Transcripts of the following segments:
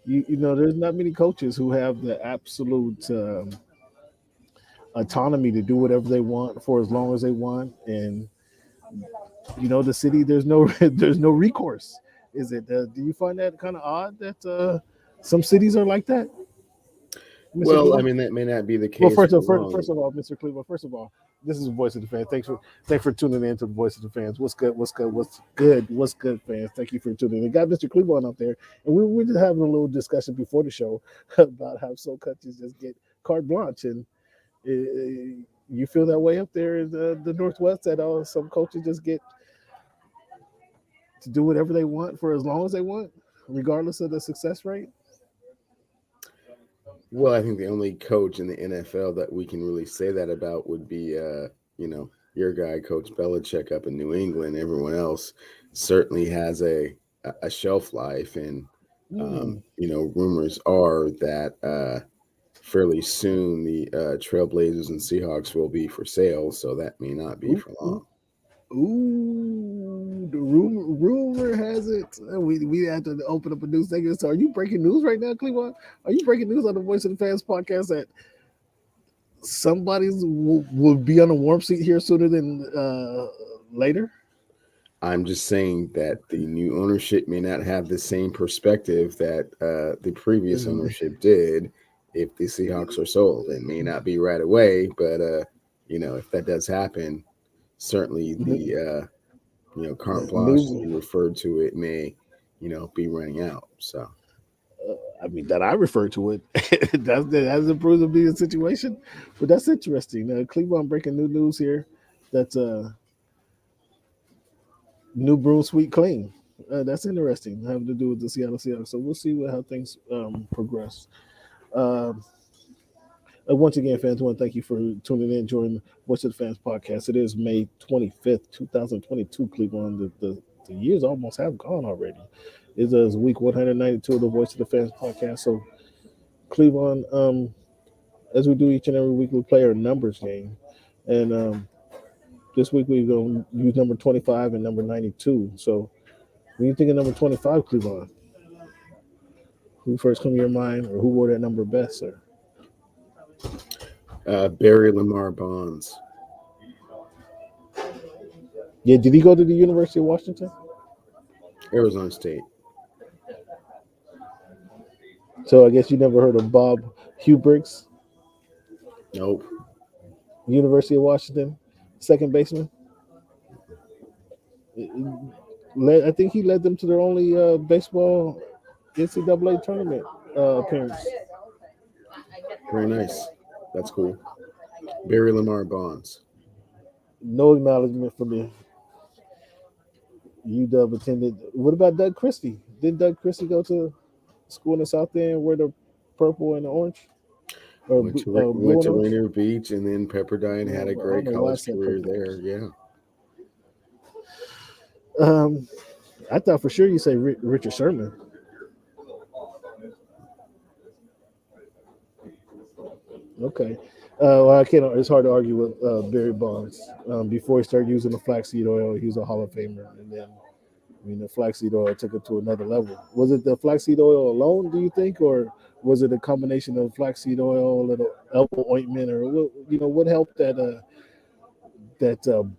there's not many coaches who have the absolute autonomy to do whatever they want for as long as they want, and the city, there's no there's no recourse. Is it? Do you find that kind of odd that some cities are like that, Mr. Well, I Cleveland? mean, that may not be the Well, case first for of first, long. first of all, Mr. Cleveland, first of all, this is the Voice of the Fans. Thanks for tuning in to the Voice of the Fans. What's good? What's good? What's good? What's good, fans? Thank you for tuning in. Got Mr. Cleveland out there, and we were just having a little discussion before the show about how some countries just get carte blanche, and you feel that way up there in the Northwest that some coaches just get to do whatever they want for as long as they want, regardless of the success rate. Well, I think the only coach in the NFL that we can really say that about would be, your guy, Coach Belichick, up in New England. Everyone else certainly has a shelf life, and Hmm. rumors are that fairly soon the Trailblazers and Seahawks will be for sale, so that may not be Ooh, for ooh, long. ooh. The rumor has it. We had to open up a news segment. So, are you breaking news right now, Cleveland? Are you breaking news on the Voice of the Fans podcast that somebody's will be on a warm seat here sooner than later? I'm just saying that the new ownership may not have the same perspective that the previous Mm. ownership did. If the Seahawks are sold, it may not be right away, but if that does happen, certainly the carte blanche that New, you referred to, it may be running out. So I mean, that I refer to it. That hasn't proven to be a situation, but that's interesting. Cleveland breaking new news here. That new broom sweet clean. That's interesting, having to do with the Seattle Seahawks. So we'll see how things progress. Um Once again, fans, I want to thank you for tuning in during Voice of the Fans podcast. It is May 25th, 2022, Cleveland. The years almost have gone already. It is week 192 of the Voice of the Fans podcast. So, Cleveland, as we do each and every week, we play our numbers game. And this week we're going to use number 25 and number 92. So, when you think of number 25, Cleveland, who first come to your mind, or who wore that number best, sir? Barry Lamar Bonds. Yeah, did he go to the University of Washington? Arizona State. So I guess you never heard of Bob Hubricks, Nope. University of Washington, second baseman. I think he led them to their only baseball NCAA tournament appearance. Very nice. That's cool. Barry Lamar Bonds. No acknowledgement from the UW attended. What about Doug Christie? Did Doug Christie go to school in the South End, wear the purple and the orange, or blue Went and to orange? Rainier Beach, and then Pepperdine had a I don't great know why I college said career purple. there. Yeah. Um, I thought for sure you say Richard Sherman. Okay. Well, I can't. It's hard to argue with Barry Bonds. Before he started using the flaxseed oil, he was a Hall of Famer, and then the flaxseed oil took it to another level. Was it the flaxseed oil alone, do you think, or was it a combination of flaxseed oil, little elbow ointment, or what helped that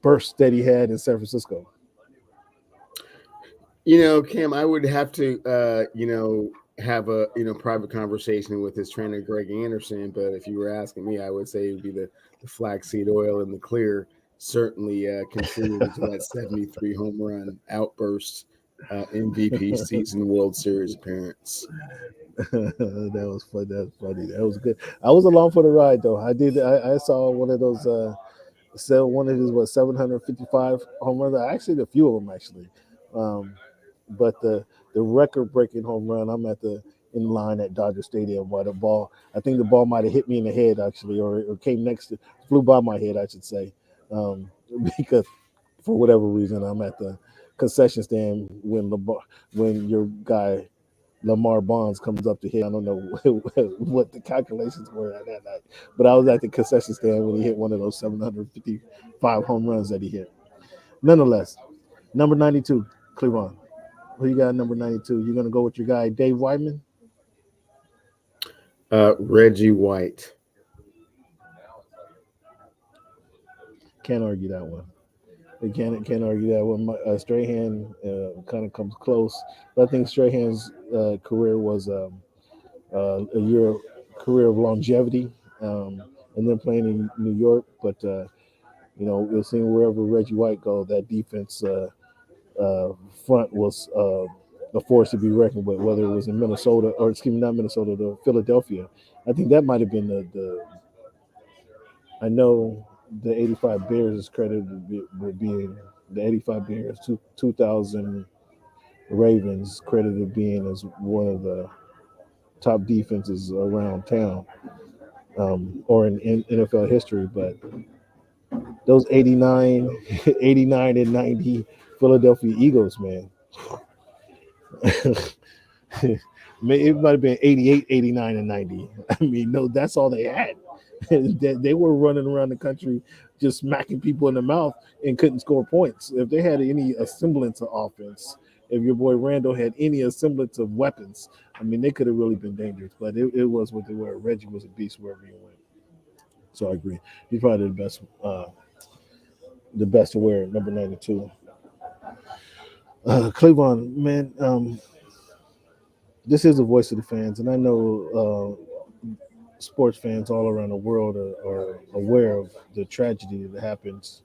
burst that he had in San Francisco? Cam, I would have to, have a private conversation with his trainer Greg Anderson. But if you were asking me, I would say it would be the flaxseed oil and the clear certainly contributed to that 73 home run outburst, MVP season, World Series appearance. That was fun. That was funny. That was good. I was along for the ride though. I did. I saw one of those. One of his 755 home runs. Actually, a few of them actually. Um, but the record breaking home run, I'm at the in line at Dodger Stadium while the ball. I think the ball might have hit me in the head actually, or came next to, flew by my head, I should say, um, because for whatever reason I'm at the concession stand when your guy Lamar Bonds comes up to hit. I don't know what the calculations were at that night, but I was at the concession stand when he hit one of those 755 home runs that he hit. Nonetheless, number 92, Cleveland. Who you got at number 92? You're going to go with your guy, Dave Wyman? Reggie White. Can't argue that one. They can't argue that one. Strahan kind of comes close, but I think Strahan's career was a year career of longevity, and then playing in New York. But we're seeing wherever Reggie White go, that defense uh, front was a force to be reckoned with. Whether it was in Minnesota or excuse me, not Minnesota, the Philadelphia. I think that might have been the. I know the '85 Bears is credited with being the '85 Bears, 2000 Ravens credited being as one of the top defenses around town, or in NFL history. But those 89, 89 and 90 Philadelphia Eagles, man. It might have been 88, 89, and 90. I mean, no, that's all they had. They were running around the country just smacking people in the mouth and couldn't score points. If they had any semblance of offense, if your boy Randall had any semblance of weapons, I mean, they could have really been dangerous. But it was what they were. Reggie was a beast wherever he went. So I agree. He's probably the best to wear number 92. Cleveland, man, this is the voice of the fans, and I know sports fans all around the world are aware of the tragedy that happens.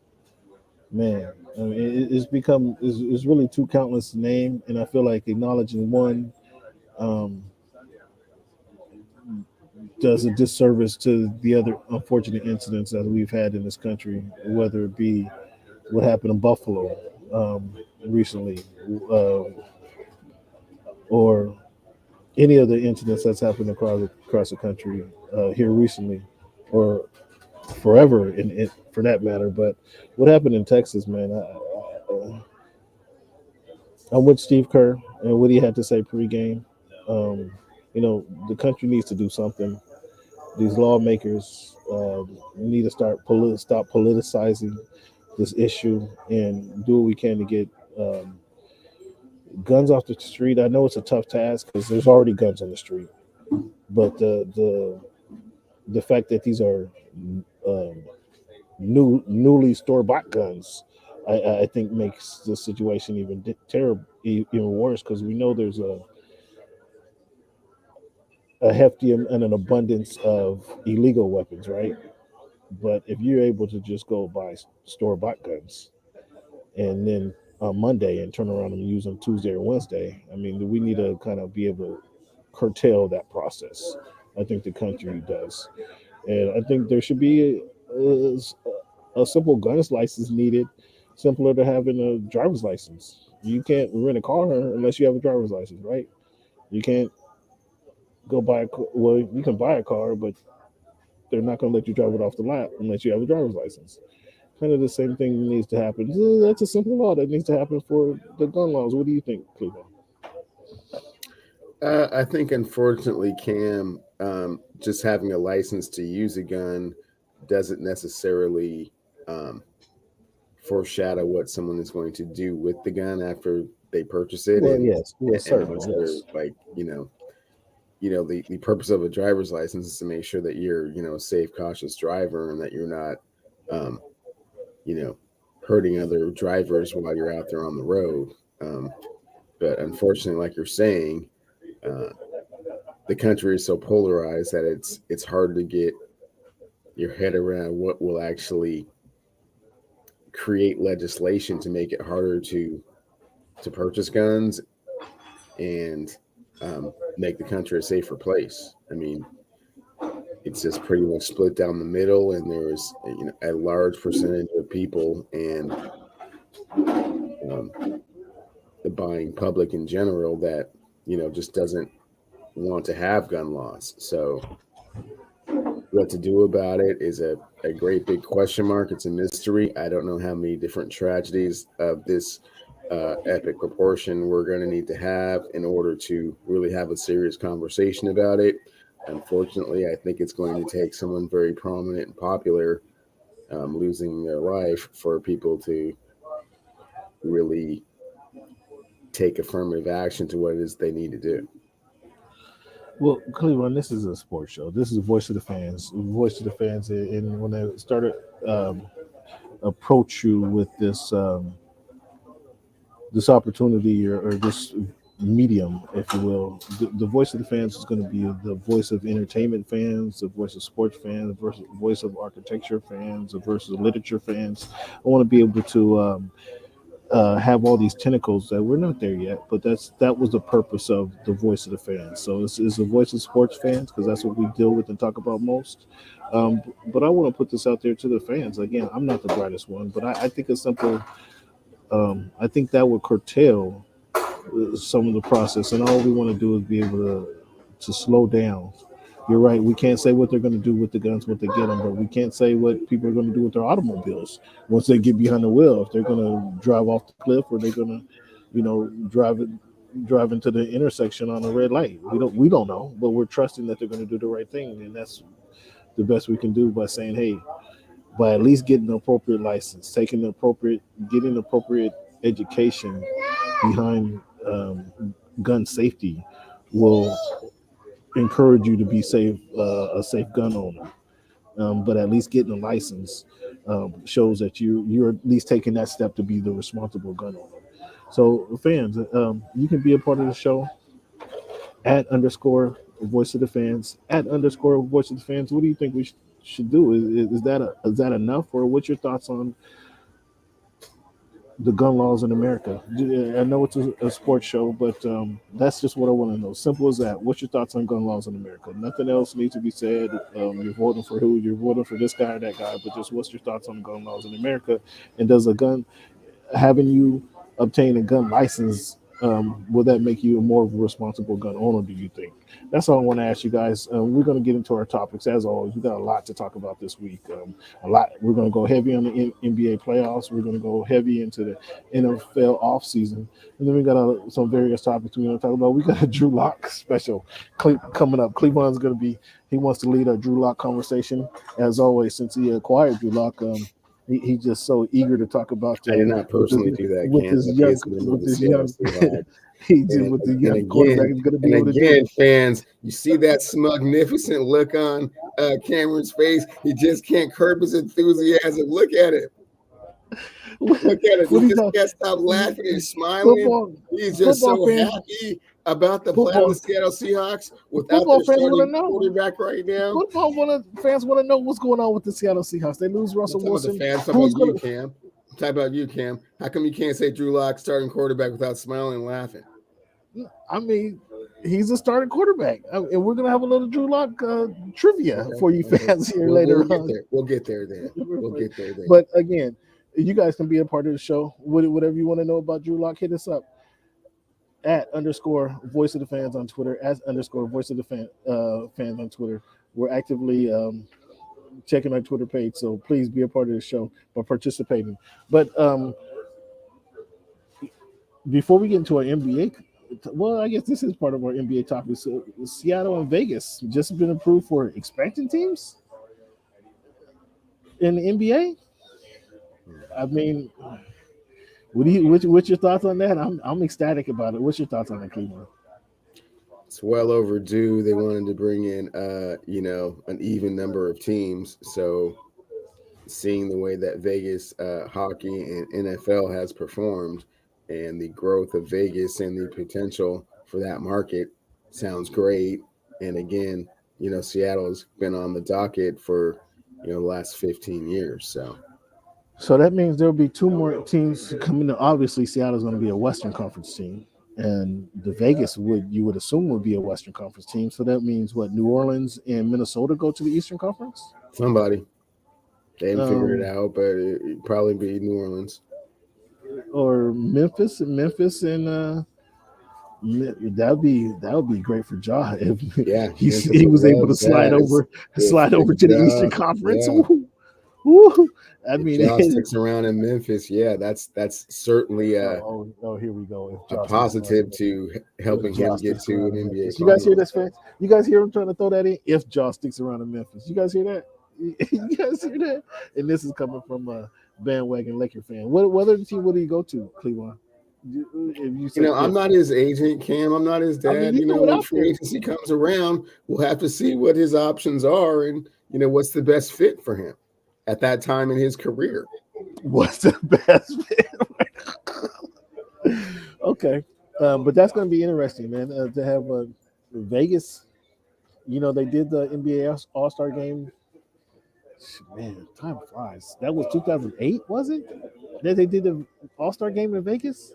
Man, I mean, it's really too countless to name, and I feel like acknowledging one um, does a disservice to the other unfortunate incidents that we've had in this country, whether it be what happened in Buffalo recently, uh, or any of the incidents that's happened across the country here recently, or forever, for that matter. But what happened in Texas, man? I'm with Steve Kerr and what he had to say pregame. Um, the country needs to do something. These lawmakers need to stop politicizing this issue and do what we can to get um, guns off the street. I know it's a tough task because there's already guns on the street, but the fact that these are um, newly store bought guns, I think makes the situation even terrible, even worse because we know there's a hefty and an abundance of illegal weapons, right? But if you're able to just go buy store bought guns and then on Monday and turn around and use them Tuesday or Wednesday, I mean, we need to kind of be able to curtail that process. I think the country does, and I think there should be a simple gun's license needed, simpler to having a driver's license. You can't rent a car unless you have a driver's license, right? You can't go buy well, you can buy a car, but they're not going to let you drive it off the lot unless you have a driver's license. Kind of the same thing needs to happen. That's a simple law that needs to happen for the gun laws. What do you think, Cleveland? I think, unfortunately, Cam, just having a license to use a gun doesn't necessarily um, foreshadow what someone is going to do with the gun after they purchase it, Well, and yes, yes, certainly, unless they're yes. like, the purpose of a driver's license is to make sure that you're, a safe, cautious driver, and that you're not, um, you know, hurting other drivers while you're out there on the road. Um, but unfortunately, like you're saying, uh, the country is so polarized that it's hard to get your head around what will actually create legislation to make it harder to purchase guns and make the country a safer place. I mean, it's just pretty much split down the middle, and there's a large percentage of people and um, the buying public in general that just doesn't want to have gun laws. So what to do about it is a great big question mark. It's a mystery. I don't know how many different tragedies of this epic proportion we're going to need to have in order to really have a serious conversation about it. Unfortunately, I think it's going to take someone very prominent and popular losing their life for people to really take affirmative action to what it is they need to do. Well, Cleveland, this is a sports show. This is the voice of the fans. Voice of the fans. And when they started approach you with this opportunity or this medium, if you will, the voice of the fans is going to be the voice of entertainment fans, the voice of sports fans, the voice of architecture fans, the voice of literature fans. I want to be able to have all these tentacles that we're not there yet, but that was the purpose of the voice of the fans. So it's the voice of sports fans because that's what we deal with and talk about most. But I want to put this out there to the fans. Again, I'm not the brightest one, but I think it's simple. I think that would curtail some of the process, and all we want to do is be able to slow down. You're right. We can't say what they're going to do with the guns once they get them, but we can't say what people are going to do with their automobiles once they get behind the wheel. If they're going to drive off the cliff or they're going to, drive into the intersection on a red light. We don't know, but we're trusting that they're going to do the right thing, and that's the best we can do by saying, hey, by at least getting the appropriate license, getting the appropriate education behind gun safety will encourage you to be a safe gun owner. But at least getting a license shows that you're at least taking that step to be the responsible gun owner. So fans, you can be a part of the show at underscore voice of the fans at underscore voice of the fans. What do you think we should do? Is that enough, or what's your thoughts on the gun laws in America? I know it's a sports show, but that's just what I want to know. Simple as that. What's your thoughts on gun laws in America? Nothing else needs to be said. You're voting for who? You're voting for this guy or that guy, but just what's your thoughts on gun laws in America? And does a gun having you obtain a gun license will that make you a more responsible gun owner, do you think? That's all I want to ask you guys. We're going to get into our topics. As always, we got a lot to talk about this week. A lot. We're going to go heavy on the NBA playoffs. We're going to go heavy into the NFL offseason. And then we got some various topics we're going to talk about. We got a Drew Lock special coming up. Cleveland's going to he wants to lead our Drew Lock conversation. As always, since he acquired Drew Lock, he's just so eager to talk about. I did not personally do that. With his young, he just with the young quarterback is going to be able to do it. Fans, you see that magnificent look on Cameron's face. He just can't curb his enthusiasm. Look at it. Look at it. He just can't stop laughing and smiling. He's just so happy about the play of the Seattle Seahawks without their starting quarterback right now. Football fans want to know what's going on with the Seattle Seahawks. They lose Russell Wilson. Talk about you, Cam. How come you can't say Drew Lock starting quarterback without smiling and laughing? I mean, he's a starting quarterback, and we're gonna have a little Drew Lock trivia for you fans here later on. We'll get there then. But again, you guys can be a part of the show. Whatever you want to know about Drew Lock, hit us up at underscore voice of the fans on Twitter, at underscore voice of the fans on Twitter. We're actively checking our Twitter page, so please be a part of the show by participating. But before we get into our NBA, well, I guess this is part of our NBA topic. So Seattle and Vegas just been approved for expansion teams in the NBA. I mean, what's your thoughts on that? I'm ecstatic about it. What's your thoughts on that, Cleveland? It's well overdue. They wanted to bring in, an even number of teams. So seeing the way that Vegas hockey and NFL has performed and the growth of Vegas and the potential for that market sounds great. And again, Seattle has been on the docket for, the last 15 years. So that means there'll be two more teams coming in. Obviously, Seattle's going to be a Western Conference team. And the Vegas you would assume would be a Western Conference team. So that means what, New Orleans and Minnesota go to the Eastern Conference? Somebody. They haven't figured it out, but it'd probably be New Orleans. Or Memphis and that would be great for Ja if he was able to slide over to the Eastern Conference. Yeah. Ooh. I mean, if Ja sticks around in Memphis, that's certainly here we go. A positive to helping him get to an NBA. You guys hear this, fans? You guys hear him trying to throw that in? If Ja sticks around in Memphis, you guys hear that? You guys hear that? And this is coming from a bandwagon Laker fan. What other team would he go to, Cleveland? If you You say know, I'm if, not his agent, Cam. I'm not his I mean, dad. you You know, threw it when out free there. agency comes around, we'll have to see what his options are and, you know, what's the best fit for him at that time in his career. What's the best fit? Okay, but that's going to be interesting, man. To have Vegas. You know, they did the NBA All Star game. Man, time flies. That was 2008, was it? That they did the All Star game in Vegas.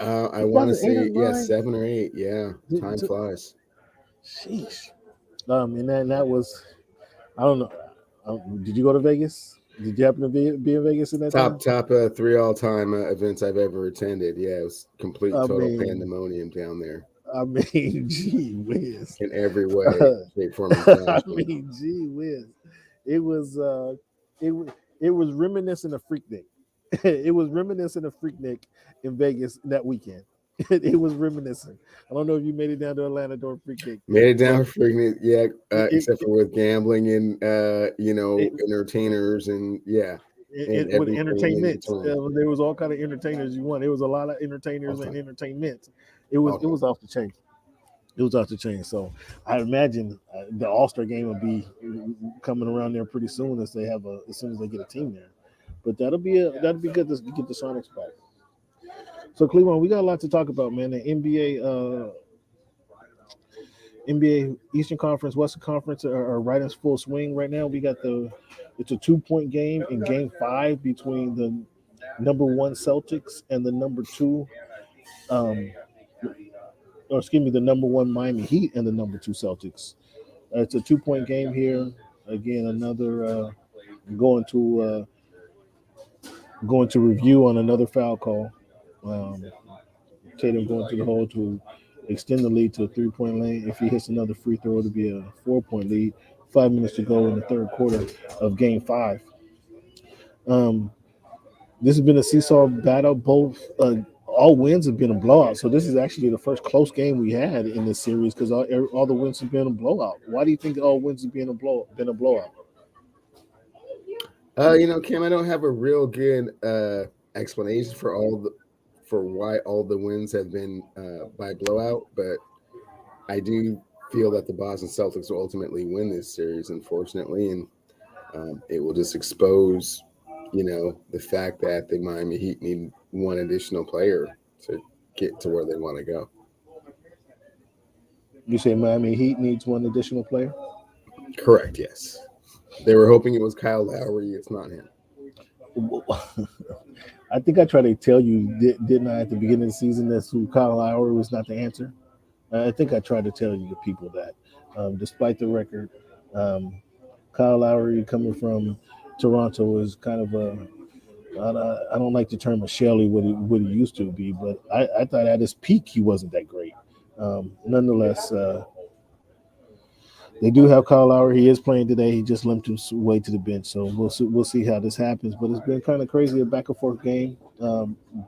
I want to 2008 or say, yeah, nine. 7 or 8. Yeah, time flies. Sheesh. And that was, I don't know. Did you go to Vegas? Did you happen to be in Vegas in that time? Top 3 all time events I've ever attended. Yeah, it was complete I total mean, pandemonium down there gee whiz. in every way, shape, form, and I fashion. gee whiz. It was it wa- it was reminiscent of Freaknik. It was reminiscent of Freaknik in Vegas that weekend. It was reminiscent. I don't know if you made it down to Atlanta during Freaknik, Made it but down freaking yeah, it, except it, for with gambling and you know, it, entertainers and yeah, and with everything in entertainment. between. There was all kind of entertainers you want. There was a lot of entertainers All and time, entertainment. all It time. was off the chain. It was off the chain. So I imagine the All Star game will be coming around there pretty soon as soon as they get a team there. But that'll be good to get the Sonics back. So Cleveland, we got a lot to talk about, man. The NBA Eastern Conference, Western Conference are right in full swing right now. It's a 2 point game in Game 5 between the number one Celtics and the number two, um, or excuse me, the number one Miami Heat and the number two Celtics. It's a 2 point game here. Again, another going to uh, going to review on another foul call. Um, Tatum going to the hole to extend the lead to a 3 point lane. If he hits another free throw, it'll be a 4 point lead. 5 minutes to go in the third quarter of Game 5. Um, this has been a seesaw battle. Both all wins have been a blowout. So this is actually the first close game we had in this series because all the wins have been a blowout. Why do you think all wins have been a blowout? You know, Kim, I don't have a real good explanation for for why all the wins have been by blowout, but I do feel that the Boston Celtics will ultimately win this series, unfortunately, and it will just expose, you know, the fact that the Miami Heat need one additional player to get to where they want to go. You say Miami Heat needs one additional player? Correct. Yes, they were hoping it was Kyle Lowry. It's not him. I think I tried to tell you, didn't I, at the beginning of the season, that who Kyle Lowry was not the answer. I think I tried to tell you, the people, that despite the record, um, Kyle Lowry coming from Toronto is kind of I don't like the term of Shelley what he used to be, but I thought at his peak he wasn't that great. Nonetheless, they do have Kyle Lowry. He is playing today. He just limped his way to the bench, so we'll see how this happens. But it's been kind of crazy, a back and forth game.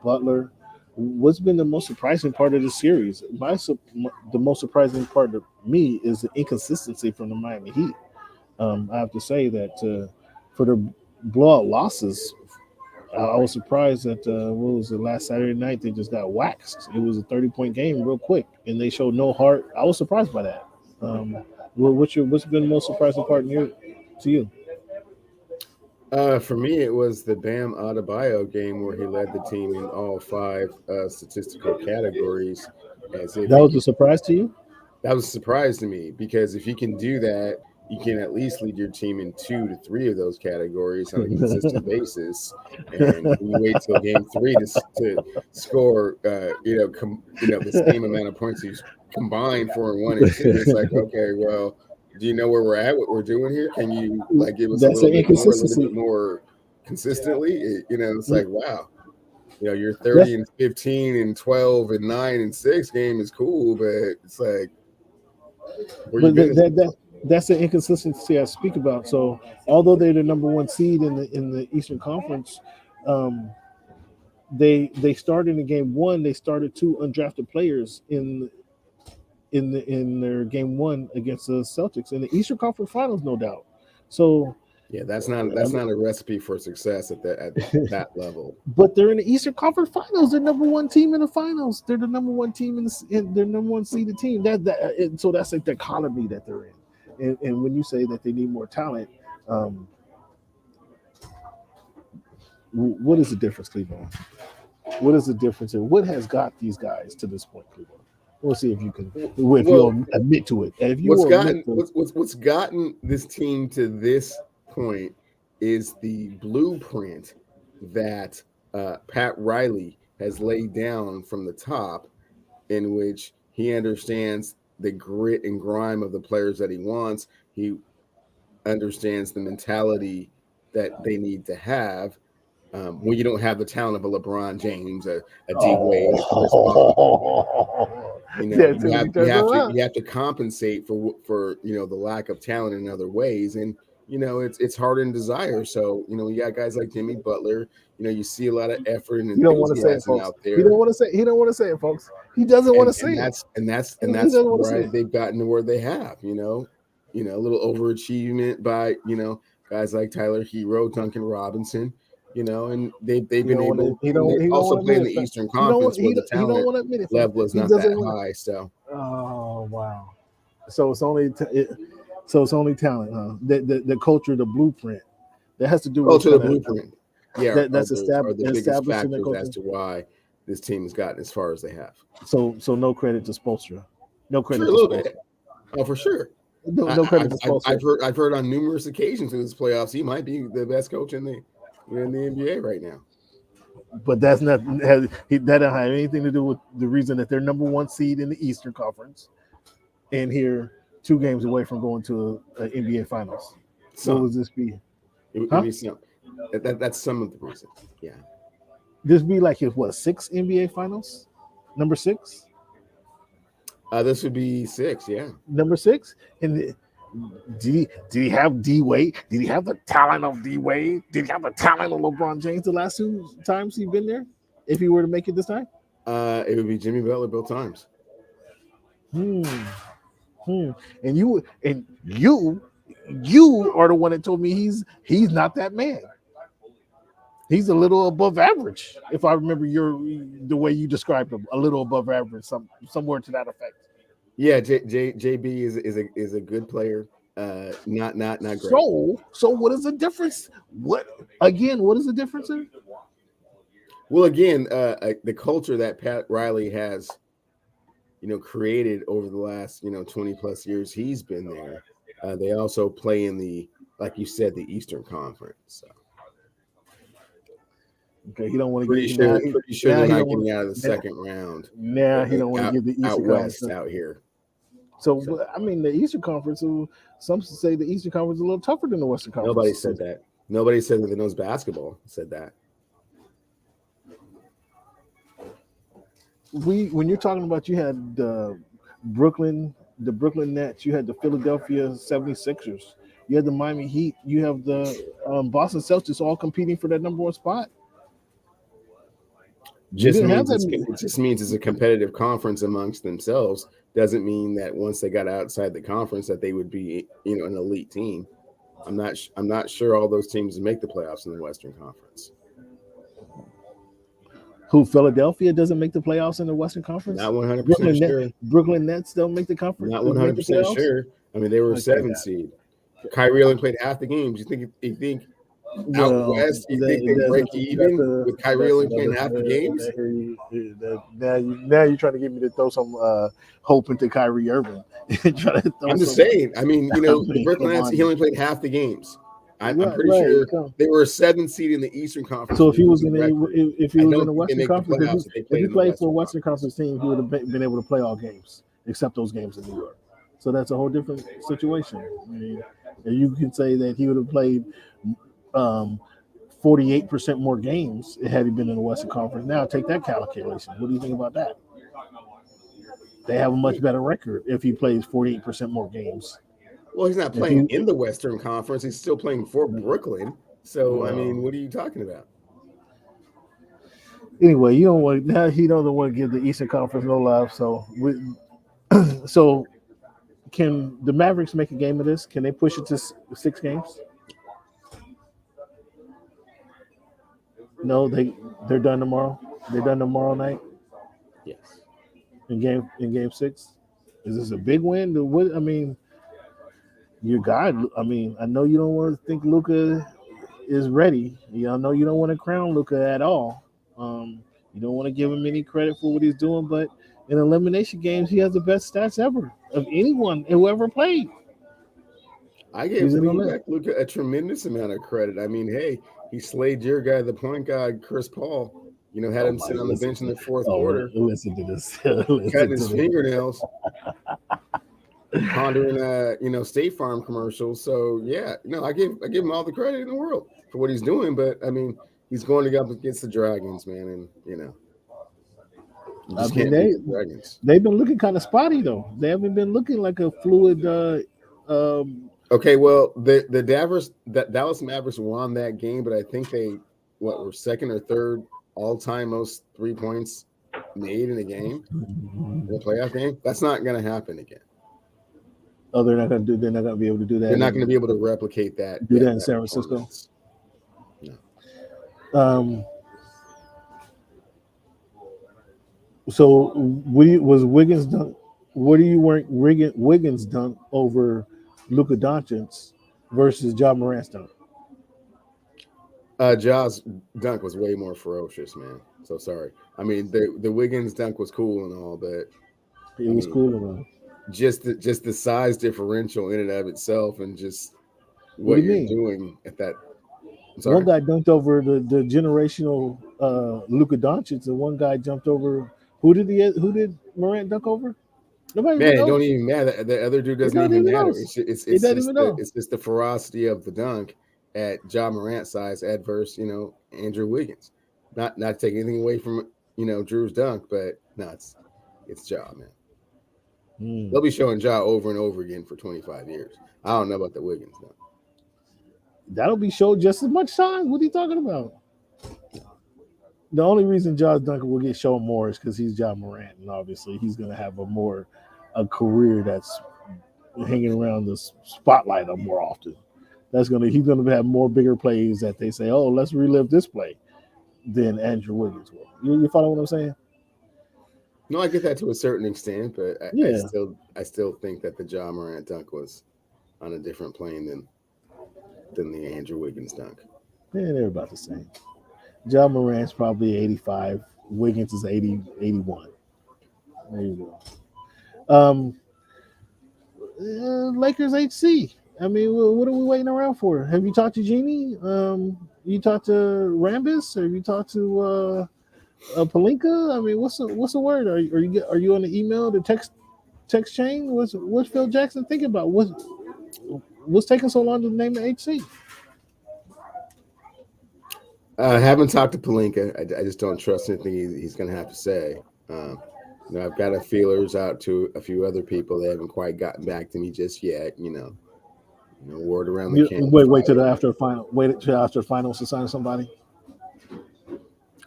Butler. What's been the most surprising part of the series? The most surprising part to me is the inconsistency from the Miami Heat. I have to say that for the blowout losses, I was surprised that what was it, last Saturday night they just got waxed. It was a 30 point game real quick, and they showed no heart. I was surprised by that. What's been the most surprising part to you? For me, it was the Bam Adebayo game where he led the team in all 5 statistical categories. As if That he was a can, surprise to you. that was a surprise to me because if you can do that, you can at least lead your team in 2 to 3 of those categories on a consistent basis. And when you wait till game 3 to score, you know, the same amount of points you combined 4 and 1 and 2, it's like, okay, well, do you know where we're at? What we're doing here? Can you like give us That's an a little bit inconsistency. more consistently? You know, it's like, wow, you know, your That's 30 and 15 and 12 and 9 and 6 game is cool, but it's like, where you but been that, this that, whole that time? that's the inconsistency I speak about. So although they're the number one seed in the Eastern Conference, um, they started in game one. They started two undrafted players in their game one against the Celtics in the Eastern Conference Finals, no doubt. So Yeah, that's not a recipe for success at that level. But they're in the Eastern Conference Finals. They're number one team in the finals. They're the number one team they're number one seeded team. So that's like the economy that they're in. And when you say that they need more talent, what is the difference, Cleveland? What is the difference, and what has got these guys to this point, Cleveland? We'll see if you can, if you'll admit to it. And if you what's gotten this team to this point is the blueprint that Pat Riley has laid down from the top, in which he understands the grit and grime of the players that he wants. He understands the mentality that they need to have. When you don't have the talent of a LeBron James, a D Wade, you have to compensate for the lack of talent in other ways, and it's hard and desire. So you got guys like Jimmy Butler. You see a lot of effort and enthusiasm out there. He don't want to say it, folks. He doesn't want to say it. And that's why they've gotten to where they have. A little overachievement by guys like Tyler Hero, Duncan Robinson. And they've been able. They also play in the Eastern Conference where the talent level is not that high. So. Oh wow! So it's only talent, huh? The culture, the blueprint that has to do with the blueprint. Yeah, that's established. The biggest factors as to why this team has gotten as far as they have. So no credit to Spoelstra. No credit to Spoelstra. Oh, for sure. No credit to Spoelstra. I've heard on numerous occasions in this playoffs he might be the best coach in the NBA right now. But that doesn't have anything to do with the reason that they're number one seed in the Eastern Conference and here 2 games away from going to an NBA Finals. So what would this be? It would be some. That's some of the reason. Yeah. This be like 6 NBA Finals? Number 6? This would be 6, yeah. Number 6? And did he have D Wade? Did he have the talent of D Wade? Did he have the talent of LeBron James the last 2 times he's been there? If he were to make it this time? It would be Jimmy Butler both times. And you are the one that told me he's not that man. He's a little above average, if I remember the way you described him, a little above average, somewhere to that effect. Yeah, JB is a good player. Not great. So what is the difference? What is the difference in? Well, again, the culture that Pat Riley has, created over the last 20 plus years he's been there. They also play in like you said, the Eastern Conference. So. Okay, he don't want to pretty sure they're not getting out of the second round. Now he don't want to give the Eastern out west out here. So the Eastern Conference. Some say the Eastern Conference is a little tougher than the Western Conference. Nobody said that. Nobody said that they knows basketball. Said that. When you're talking about, you had the Brooklyn Nets, you had the Philadelphia 76ers, you had the Miami Heat, you have the Boston Celtics all competing for that number 1 spot. It just means it's a competitive conference amongst themselves. Doesn't mean that once they got outside the conference that they would be, an elite team. I'm not sure all those teams make the playoffs in the Western Conference. Who, Philadelphia doesn't make the playoffs in the Western Conference? Not 100% sure. Brooklyn Nets don't make the conference. Not 100% sure. I mean, they were a 7 seed. Kyrie only played half the games. You think out west, you think they break even with Kyrie only playing half the games? Now you're trying to get me to throw some hope into Kyrie Irving. I'm just saying. I mean, the Brooklyn Nets, he only played half the games. I'm pretty sure they were a 7 seed in the Eastern Conference. So if he was in the Western Conference, if he played for a Western Conference team, he would have been able to play all games except those games in New York. So that's a whole different situation. I mean, you can say that he would have played 48% more games had he been in the Western Conference. Now take that calculation. What do you think about that? They have a much better record if he plays 48% more games. Well, he's not playing in the Western Conference. He's still playing for Brooklyn. So, I mean, what are you talking about? Anyway, he don't want to give the Eastern Conference no love. So, so can the Mavericks make a game of this? Can they push it to 6 games? No, they're done tomorrow. They're done tomorrow night Yes. in game 6. Is this a big win? What I mean, your guy. I mean, I know you don't want to think Luka is ready. I know you don't want to crown Luka at all. You don't want to give him any credit for what he's doing, but in elimination games, he has the best stats ever of anyone who ever played. I He's gave in the lean list. back Luka a tremendous amount of credit. I mean, hey, he slayed your guy, the point guard, Chris Paul. Had Oh him my! sit on the bench in the fourth Oh, quarter, listen to this. cutting listen to his this. fingernails, pondering State Farm commercials. So yeah, I give him all the credit in the world for what he's doing. But I mean, he's going up against the Dragons, man, and you I just mean, can't beat the Dragons. they've been looking kind of spotty though. They haven't been looking like a fluid. Okay, well, the Dallas Mavericks won that game, but I think they were second or third all time most 3 points made in a game in a playoff game. That's not going to happen again. Oh, they're not going to do. They're not going to be able to do that. They're not going to be able to replicate that. Do that in San Francisco. No. So was Wiggins dunk? What do you rank Wiggins dunk over Luka Doncic versus Ja Morant's dunk? Ja's dunk was way more ferocious, man. So sorry. I mean, the Wiggins dunk was cool and all, but it was cool and all. Just the size differential in and of itself, and just what you're doing at that. One guy dunked over the generational Luka Doncic, and one guy jumped over. Who did Morant dunk over? Nobody. Man, it don't even matter. The other dude doesn't even matter. It's just the ferocity of the dunk at Ja Morant's size adverse, Andrew Wiggins. Not taking anything away from Drew's dunk, but no, it's Ja, man. They'll be showing Ja over and over again for 25 years. I don't know about the Wiggins dunk. That'll be showed just as much time. What are you talking about? The only reason Ja's dunk will get shown more is because he's Ja Morant, and obviously he's going to have a career that's hanging around the spotlight more often. He's going to have more bigger plays that they say, oh, let's relive this play than Andrew Wiggins will. You follow what I'm saying? No, I get that to a certain extent, but I still think that the Ja Morant dunk was on a different plane than the Andrew Wiggins dunk. Yeah, they're about the same. Ja Morant's probably 85. Wiggins is 81. There you go. Lakers HC. I mean, what are we waiting around for? Have you talked to Jeannie? You talked to Rambis? Or have you talked to Palinka? I mean, what's the word? Are you on the email, the text chain? What's Phil Jackson thinking about? What's taking so long to name the HC? I haven't talked to Palinka. I just don't trust anything he's going to have to say. I've got a feelers out to a few other people. They haven't quite gotten back to me just yet. Word around the camp. Wait till after final. Wait till after finals to sign somebody.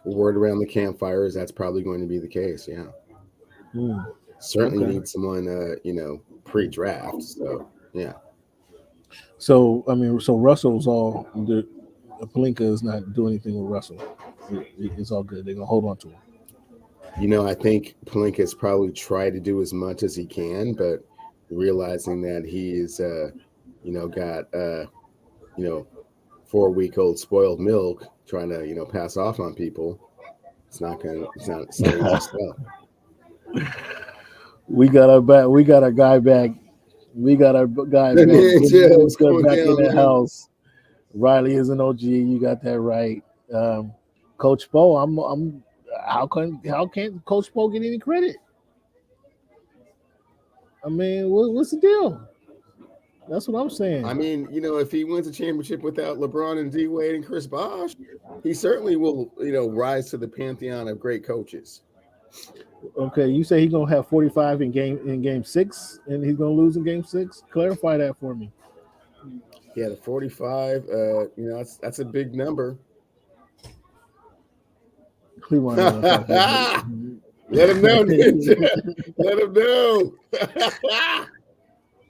Word around the campfire is that's probably going to be the case. Yeah. Certainly need someone. Pre-draft. So yeah. So I mean, Russell's all. Palinka is not doing anything with Russell. It's all good. They're gonna hold on to him. I think Palinka has probably tried to do as much as he can, but realizing that he's, got 4-week-old spoiled milk trying to pass off on people. It's not easy stuff. We got our back. We got our guy back. We got our guy back. Back in the house. Riley is an OG. You got that right. Coach Bo, how can't Coach Bo get any credit? I mean, what's the deal? That's what I'm saying. I mean, if he wins a championship without LeBron and D Wade and Chris Bosh, he certainly will, rise to the pantheon of great coaches. Okay, you say he's gonna have 45 in game 6, and he's gonna lose in game 6. Clarify that for me. Yeah, the 45. That's a big number. Cleveland. Let him know, Ninja. Let him know.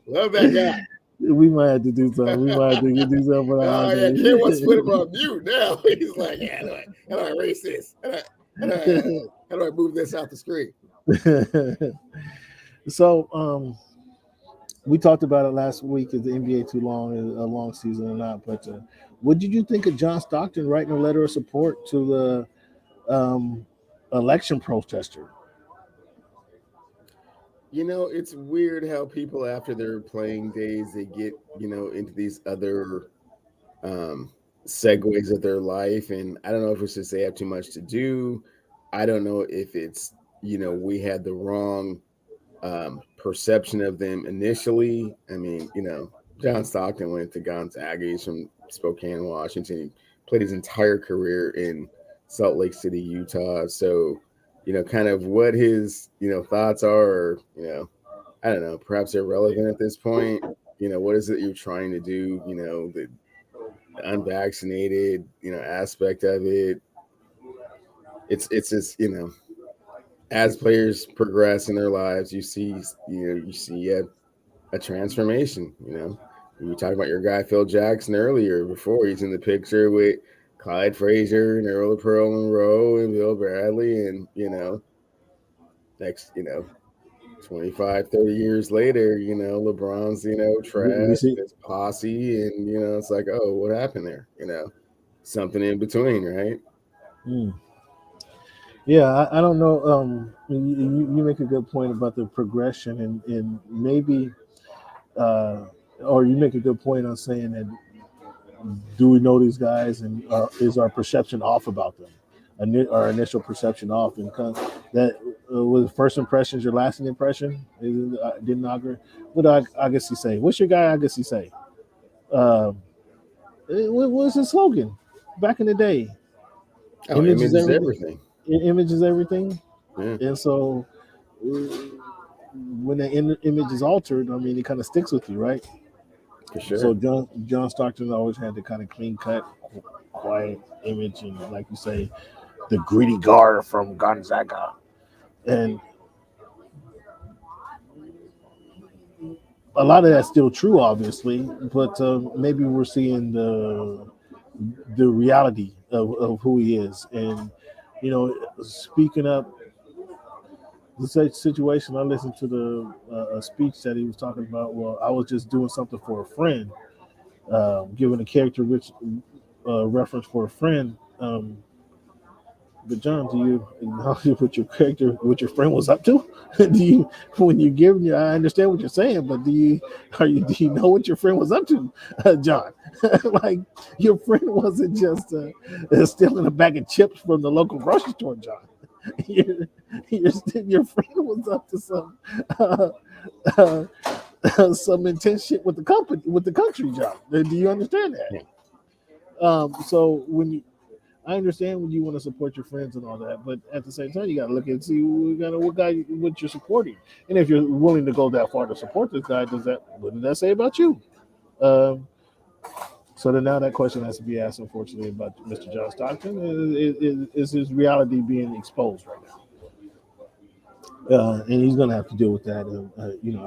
Love that guy. We might have to do something. We might have to do something for the Oh yeah, Ken wants to put him on mute now. He's like, yeah, how do I erase this? How do I move this off the screen? holiday. So, we talked about it last week. Is the NBA too long, a long season or not? But what did you think of John Stockton writing a letter of support to the election protester? It's weird how people after their playing days they get, into these other um segues of their life. And I don't know if it's just they have too much to do. I don't know if it's, we had the wrong perception of them initially. I mean, John Stockton went to Gonzaga. He's from Spokane, Washington. He played his entire career in Salt Lake City, Utah. So, kind of what his, thoughts are, or, I don't know, perhaps they're relevant at this point. What is it you're trying to do? The unvaccinated, aspect of it. It's just, as players progress in their lives, you see a transformation. You talk about your guy Phil Jackson earlier. Before he's in the picture with Clyde Frazier and Earl Pearl Monroe and Bill Bradley, and next 25, 30 years later, LeBron's We trash, see. his posse, and it's like, oh, what happened there? Something in between, right? Hmm. Yeah, I don't know. You make a good point about the progression, and maybe, uh, or you make a good point on saying that do we know these guys, and is our perception off about them? Our initial perception off, and that was first impressions your lasting impression. Didn't agree. What do I guess you say? What's your guy? I guess you say. Um, what was his slogan back in the day? Oh, Image is image is everything. everything. Image is everything. Yeah, And so when the image is altered, I mean, it kind of sticks with you, right? for So sure. John Stockton always had the kind of clean cut, quiet image, and like you say, the greedy guard from Gonzaga. And a lot of that's still true, obviously, but maybe we're seeing the reality of who he is. And speaking up the situation, I listened to the a speech that he was talking about. Well, I was just doing something for a friend, giving a character rich reference for a friend. But John, do you acknowledge what your character, what your friend was up to? Do you, when you're giving you, I understand what you're saying, but do you know what your friend was up to, John? Like your friend wasn't just stealing a bag of chips from the local grocery store, John. Your, your friend was up to uh, some intense shit with the company, with the country, John. Do you understand that? Yeah. So when you I understand when you want to support your friends and all that, but at the same time, you got to look and see what you're supporting, and if you're willing to go that far to support this guy, what does that say about you? Um, so then now that question has to be asked, unfortunately, about Mr. John Stockton. Is his reality being exposed right now? And he's going to have to deal with that,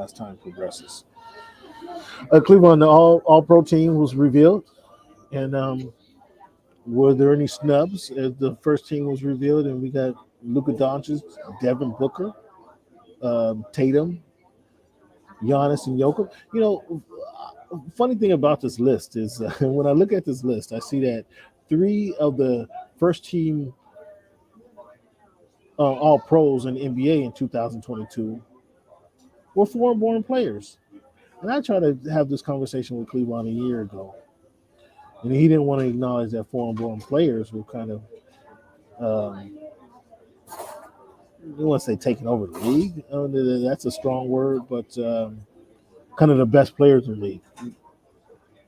as time progresses. Cleveland, the All Pro team was revealed, and were there any snubs as the first team was revealed? And we got Luka Doncic, Devin Booker, Tatum, Giannis, and Jokic. Funny thing about this list is when I look at this list, I see that three of the first team All Pros in the NBA in 2022 were foreign-born players. And I tried to have this conversation with Cleveland a year ago, and he didn't want to acknowledge that foreign-born players were kind of um, you want to say taking over the league. That's a strong word, but kind of the best players in the league,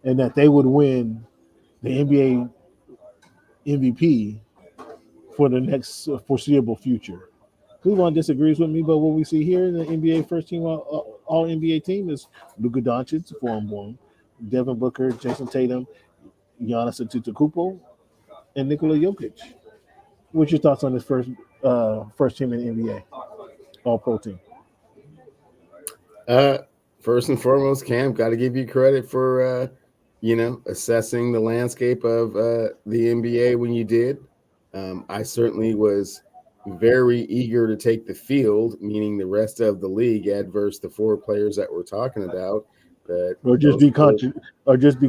and that they would win the NBA MVP for the next foreseeable future. Cleveland disagrees with me, but what we see here in the NBA first team all NBA team is Luka Doncic, foreign born, Devin Booker, Jason Tatum, Giannis Antetokounmpo, and Nikola Jokic. What's your thoughts on this first team in the NBA All Pro team? first and foremost, Cam, got to give you credit for assessing the landscape of the NBA when you did. I certainly was very eager to take the field, meaning the rest of the league, adverse the four players that we're talking about. But or just be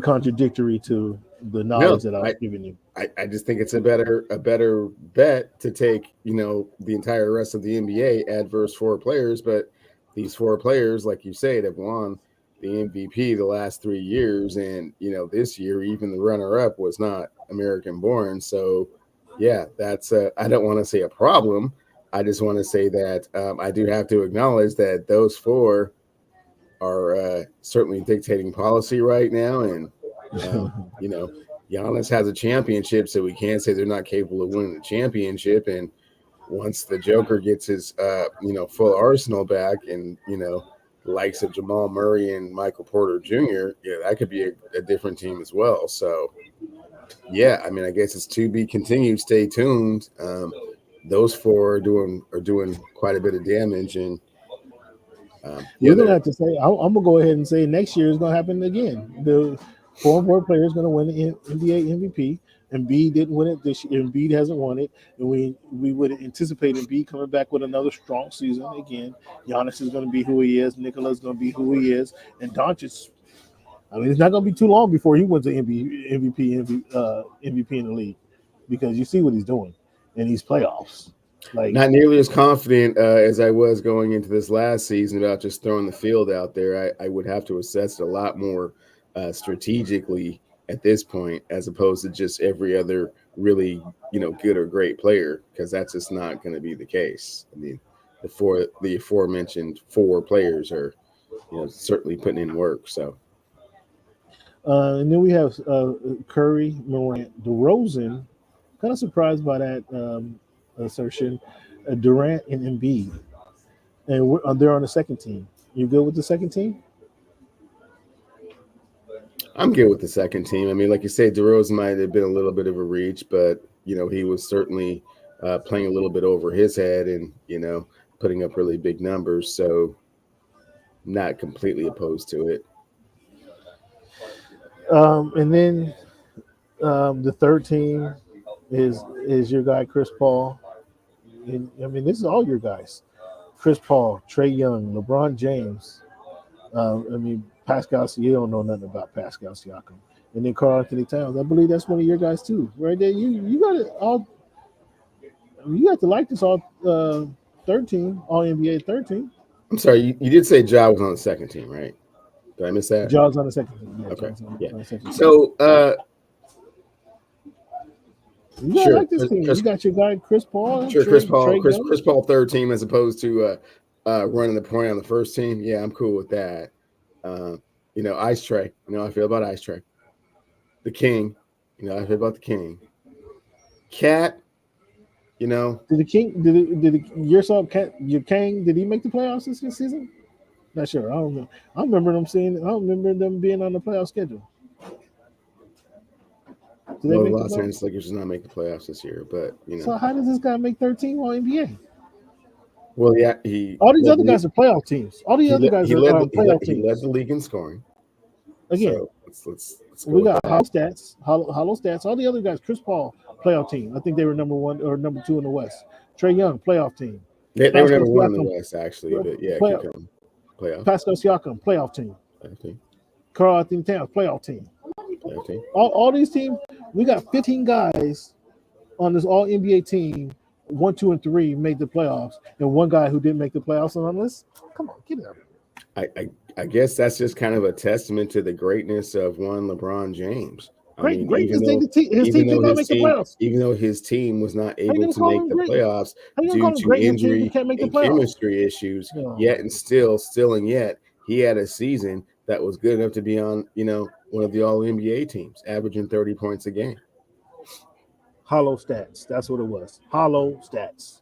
contradictory to the knowledge no, that I was giving you. I just think it's a better bet to take the entire rest of the NBA adverse four players, but these four players, like you said, have won the MVP the last 3 years, and this year even the runner up was not American born. So yeah, that's I don't want to say a problem. I just want to say that I do have to acknowledge that those four are certainly dictating policy right now, and you know, Giannis has a championship, so we can't say they're not capable of winning the championship. And once the Joker gets his, full arsenal back, and the likes of Jamal Murray and Michael Porter Jr., yeah, that could be a different team as well. So, yeah, I mean, I guess it's to be continued. Stay tuned. Those four are doing quite a bit of damage, and You're gonna have to say. I'm gonna go ahead and say next year is gonna happen again. The former player is gonna win the NBA MVP. Embiid didn't win it this year. Embiid hasn't won it, and we would anticipate Embiid coming back with another strong season again. Giannis is going to be who he is. Nikola's going to be who he is, and Doncic. I mean, it's not going to be too long before he wins the MVP in the league, because you see what he's doing in these playoffs. Like, not nearly as confident as I was going into this last season about just throwing the field out there. I would have to assess it a lot more strategically at this point, as opposed to just every other really good or great player, because that's just not going to be the case. I mean, the aforementioned four players are certainly putting in work. So and then we have Curry, Morant, DeRozan. Kind of surprised by that assertion. Durant and Embiid, and they're on the second team. You good with the second team? I'm good with the second team. I mean, like you say, DeRozan might have been a little bit of a reach, but he was certainly playing a little bit over his head, and putting up really big numbers. So, not completely opposed to it. And then the third team is your guy Chris Paul. And, I mean, this is all your guys: Chris Paul, Trae Young, LeBron James. I mean, Pascal. You don't know nothing about Pascal Siakam. And then Karl Anthony Towns. I believe that's one of your guys too, right there. You got it all. You got to like this all third team, all NBA third team. I'm sorry, you did say Ja was on the second team, right? Did I miss that? Jaws on the second team. Yeah, okay. On second team. So you gotta like this team. You got your guy Chris Paul. Sure, Chris Paul third team as opposed to running the point on the first team. Yeah, I'm cool with that. Ice Trae. I feel about Ice Trae. The King. I feel about the King. Cat. Did the King? Did your King? Did he make the playoffs this season? Not sure. I don't know. I remember them being on the playoff schedule. Well, the Los Angeles Lakers did not make the playoffs this year, but So how does this guy make 13 all NBA? Well, yeah, all these other guys are playoff teams. All the other guys are playoff teams. He led the league in scoring. Again, so let's we got hollow stats. All the other guys, Chris Paul, playoff team. I think they were number 1 or number 2 in the West. Trae Young, playoff team. They were number 1 in the West, actually, but yeah, playoff. Pascal Siakam, playoff team. Karl Anthony Towns, playoff team. All these teams, we got 15 guys on this all NBA team. 1, 2, and 3 made the playoffs, and one guy who didn't make the playoffs on the list. Come on, get it out. I guess that's just kind of a testament to the greatness of one LeBron James. His team did not make the playoffs. Even though his team was not able to make the playoffs due to injury and chemistry issues, yet he had a season that was good enough to be on, one of the All NBA teams, averaging 30 points a game. Hollow stats. That's what it was. Hollow stats.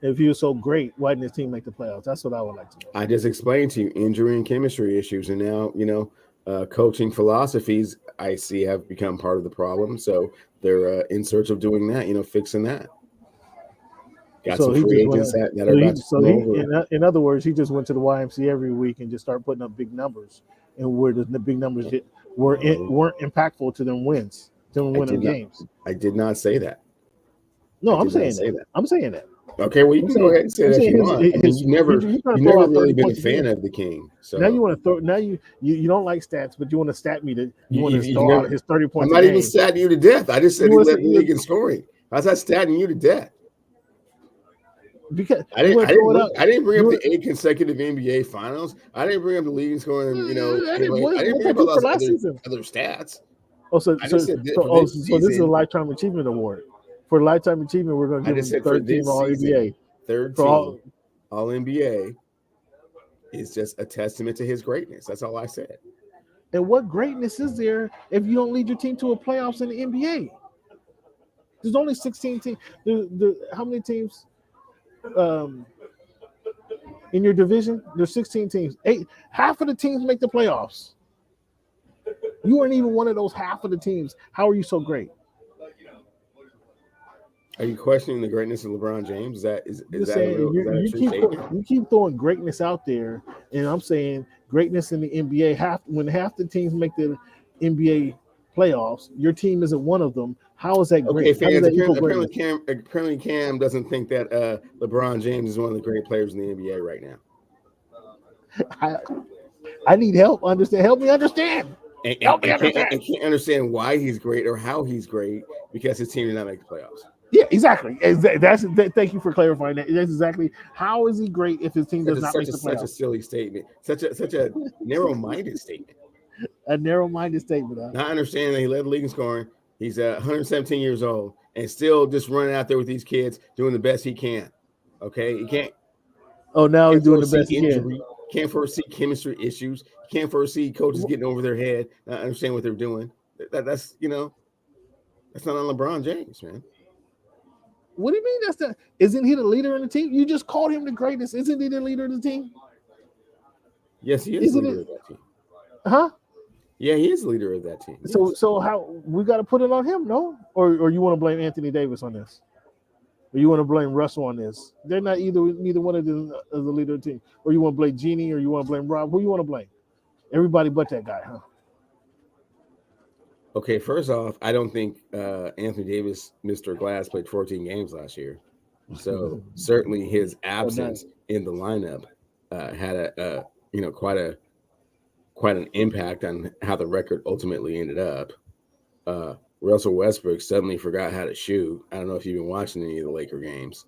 If he was so great, why didn't his team make the playoffs? That's what I would like to know. I just explained to you injury and chemistry issues, and now coaching philosophies I see have become part of the problem. So they're in search of doing that, fixing that. Got So some he free just went. agents that are about to come over. In other words, he just went to the YMCA every week and just started putting up big numbers, and where the big numbers weren't impactful to them wins, to them winning games. I did not say that. No, I'm saying that. I'm saying that. Okay, well, you can go ahead and say that if you want. I mean, you never really been a fan of the King. So now you want to throw. Now you don't like stats, but you want to stat me that you want to throw out his 30 points. I'm not even statting you to death. I just said he led the league in scoring. How's that statting you to death? Because I didn't bring up the 8 consecutive NBA finals. I didn't bring up the league in scoring. I didn't bring up those other stats. Oh, so this is a lifetime achievement award. For lifetime achievement, we're going to give him third team All NBA. Third team All NBA is just a testament to his greatness. That's all I said. And what greatness is there if you don't lead your team to a playoffs in the NBA? There's only 16 teams. How many teams in your division? There's 16 teams. Half of the teams make the playoffs. You weren't even one of those half of the teams. How are you so great? Are you questioning the greatness of LeBron James? You keep throwing greatness out there, and I'm saying greatness in the NBA. When half the teams make the NBA playoffs, your team isn't one of them. How is that great? Okay, fans, apparently Cam doesn't think that LeBron James is one of the great players in the NBA right now. I need help. Help me understand. I can't understand why he's great or how he's great because his team did not make the playoffs. Yeah, exactly. Thank you for clarifying that. That's exactly how is he great if his team does not make the playoffs? Such a silly statement. Such a narrow-minded statement. A narrow-minded statement. Huh? Not understanding that he led the league in scoring. He's 117 years old and still just running out there with these kids doing the best he can. Okay, he can't. Oh, now he's doing the best he can. Can't foresee chemistry issues. Can't foresee coaches getting over their head, not understand what they're doing. That's not on LeBron James, man. What do you mean? Isn't he the leader of the team? You just called him the greatest. Isn't he the leader of the team? Yes, he is the leader of that team. Huh? Yeah, he is the leader of that team. Yes. So how we got to put it on him? No, or you want to blame Anthony Davis on this, or you want to blame Russell on this? They're not neither one of them as the leader of the team. Or you want to blame Jeannie, or you want to blame Rob? Who you want to blame? Everybody but that guy, huh? Okay, first off, I don't think Anthony Davis, Mr. Glass, played 14 games last year. So certainly his absence in the lineup had quite an impact on how the record ultimately ended up. Russell Westbrook suddenly forgot how to shoot. I don't know if you've been watching any of the Laker games.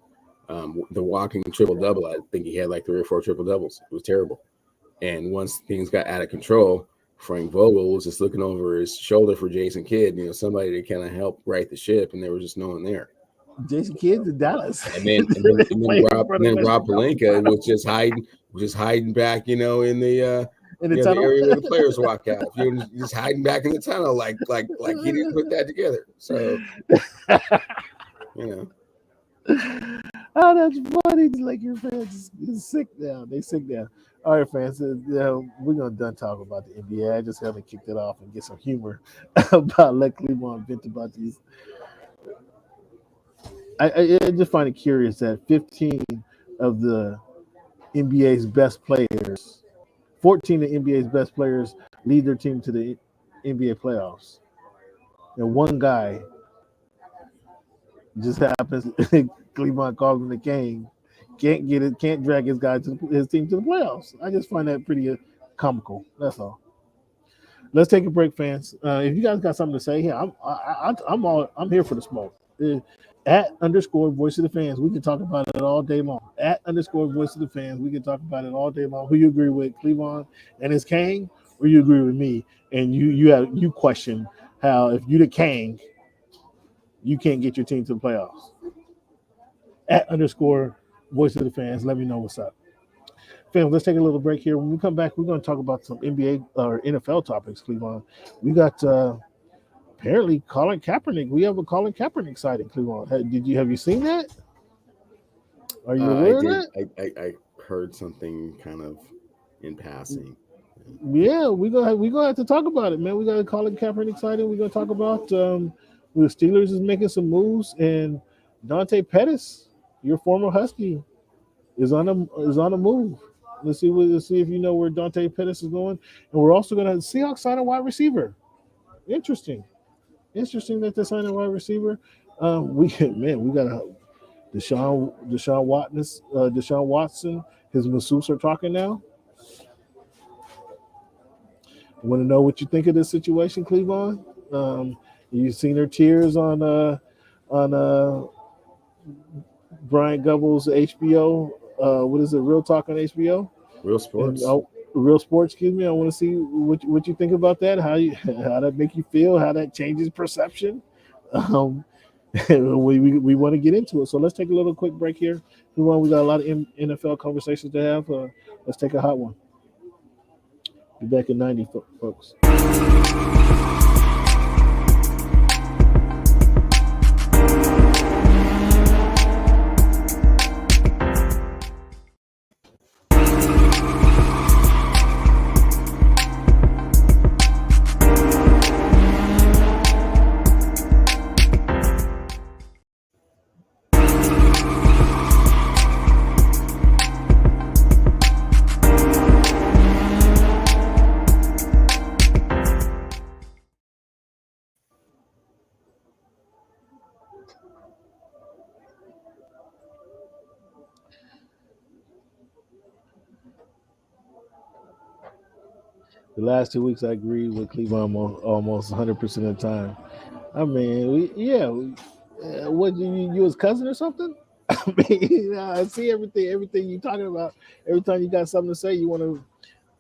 The walking triple-double, I think he had like 3 or 4 triple-doubles. It was terrible. And once things got out of control, Frank Vogel was just looking over his shoulder for Jason Kidd, somebody to kind of help right the ship, and there was just no one there. Jason Kidd's in Dallas. And then Rob Pelinka was just hiding back, in the tunnel, the area where the players walk out. You're just hiding back in the tunnel, like he didn't put that together. So, Oh, that's funny. Like your fans is sick now. They sick now. All right, fans. We're gonna done talking about the NBA. I just haven't kicked it off and get some humor about let Cleveland vent about these. I just find it curious that 15 of the NBA's best players, 14 of the NBA's best players lead their team to the NBA playoffs. And one guy just happens, Cleveland calls him the king, can't drag his team to the playoffs. I just find that pretty comical. That's all. Let's take a break, fans. If you guys got something to say, I'm here for the smoke. @_voice of the fans. We can talk about it all day long. @_voice of the fans. We can talk about it all day long. Who you agree with, Cleveland and his Kang, or you agree with me and you question how if you the Kang, you can't get your team to the playoffs. @_voice of the fans. Let me know what's up. Fam, let's take a little break here. When we come back, we're going to talk about some NBA or NFL topics, Cleveland. We got apparently Colin Kaepernick. We have a Colin Kaepernick sighting, Cleveland. Have you seen that? Are you aware of that? I heard something kind of in passing. Yeah, we're gonna have to talk about it, man. We got a Colin Kaepernick sighting. We're gonna talk about the Steelers is making some moves, and Dante Pettis your former Husky is on a move. Let's see if you know where Dante Pettis is going, and we're also going to Seahawks sign a wide receiver. Interesting, interesting that they signed a wide receiver. We man, we got a Deshaun Watson. His masseuse are talking now. Want to know what you think of this situation, Cleveland? You've seen her tears on Brian Gubble's HBO. What is it? Real Talk on HBO Real and sports. Real Sports. Excuse me. I want to see what you think about that. How that make you feel? How that changes perception? Um, we want to get into it. So let's take a little quick break here. We got a lot of NFL conversations to have. Let's take a hot one. Be back in 90, folks. The last 2 weeks, I agreed with Cleveland almost 100% of the time. I mean, what you his cousin or something? I mean, I see everything you talking about. Every time you got something to say, you want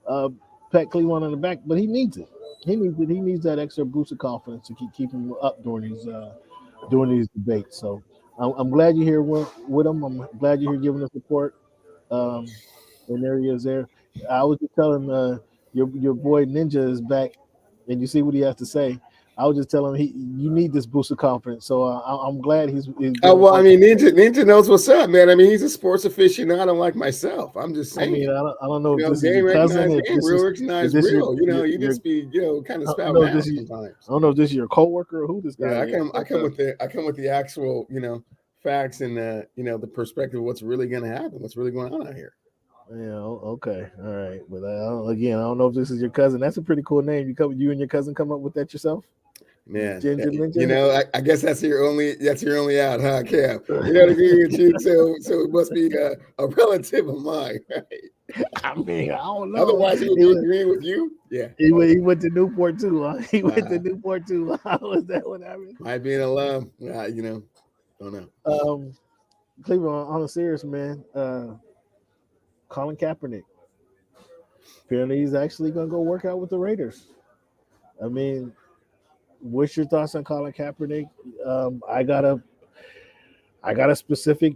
to pat Cleveland on the back, but he needs it. He needs it. He needs that extra boost of confidence to keep him up during these debates. So I'm glad you're here with him. I'm glad you're here giving us support. Um, and there he is. There, I was just telling your boy Ninja is back, and you see what he has to say. I was just telling him you need this boost of confidence. So I'm glad he's Oh giving well, I us. mean, Ninja knows what's up, man. I mean, he's a sports aficionado like myself. I'm just I saying, mean, I don't know you if know, this is your game cousin, recognized game, real if recognized this real. You know, you your just be, you know, kind of I don't spouting know if out this is sometimes. I don't know if this is your coworker or who this guy Yeah, is, I but come with the actual, you know, facts and you know, the perspective of what's really going to happen, what's really going on out here. yeah, okay, all right. But I don't know if this is your cousin. That's a pretty cool name. You and your cousin come up with that yourself, Man, Ginger you Ninja. know, I guess that's your only out, huh, Cam? You know, to agree with you, so it must be a relative of mine, right? I mean, I don't know. Otherwise, he would be agreeing with you. Yeah, He went to Newport too. Huh? He went to Newport too. How was that what happened? might be an alum. You know, don't know. Um, Cleveland, on a serious man, Colin Kaepernick. Apparently, he's actually gonna go work out with the Raiders. I mean, what's your thoughts on Colin Kaepernick? I got a specific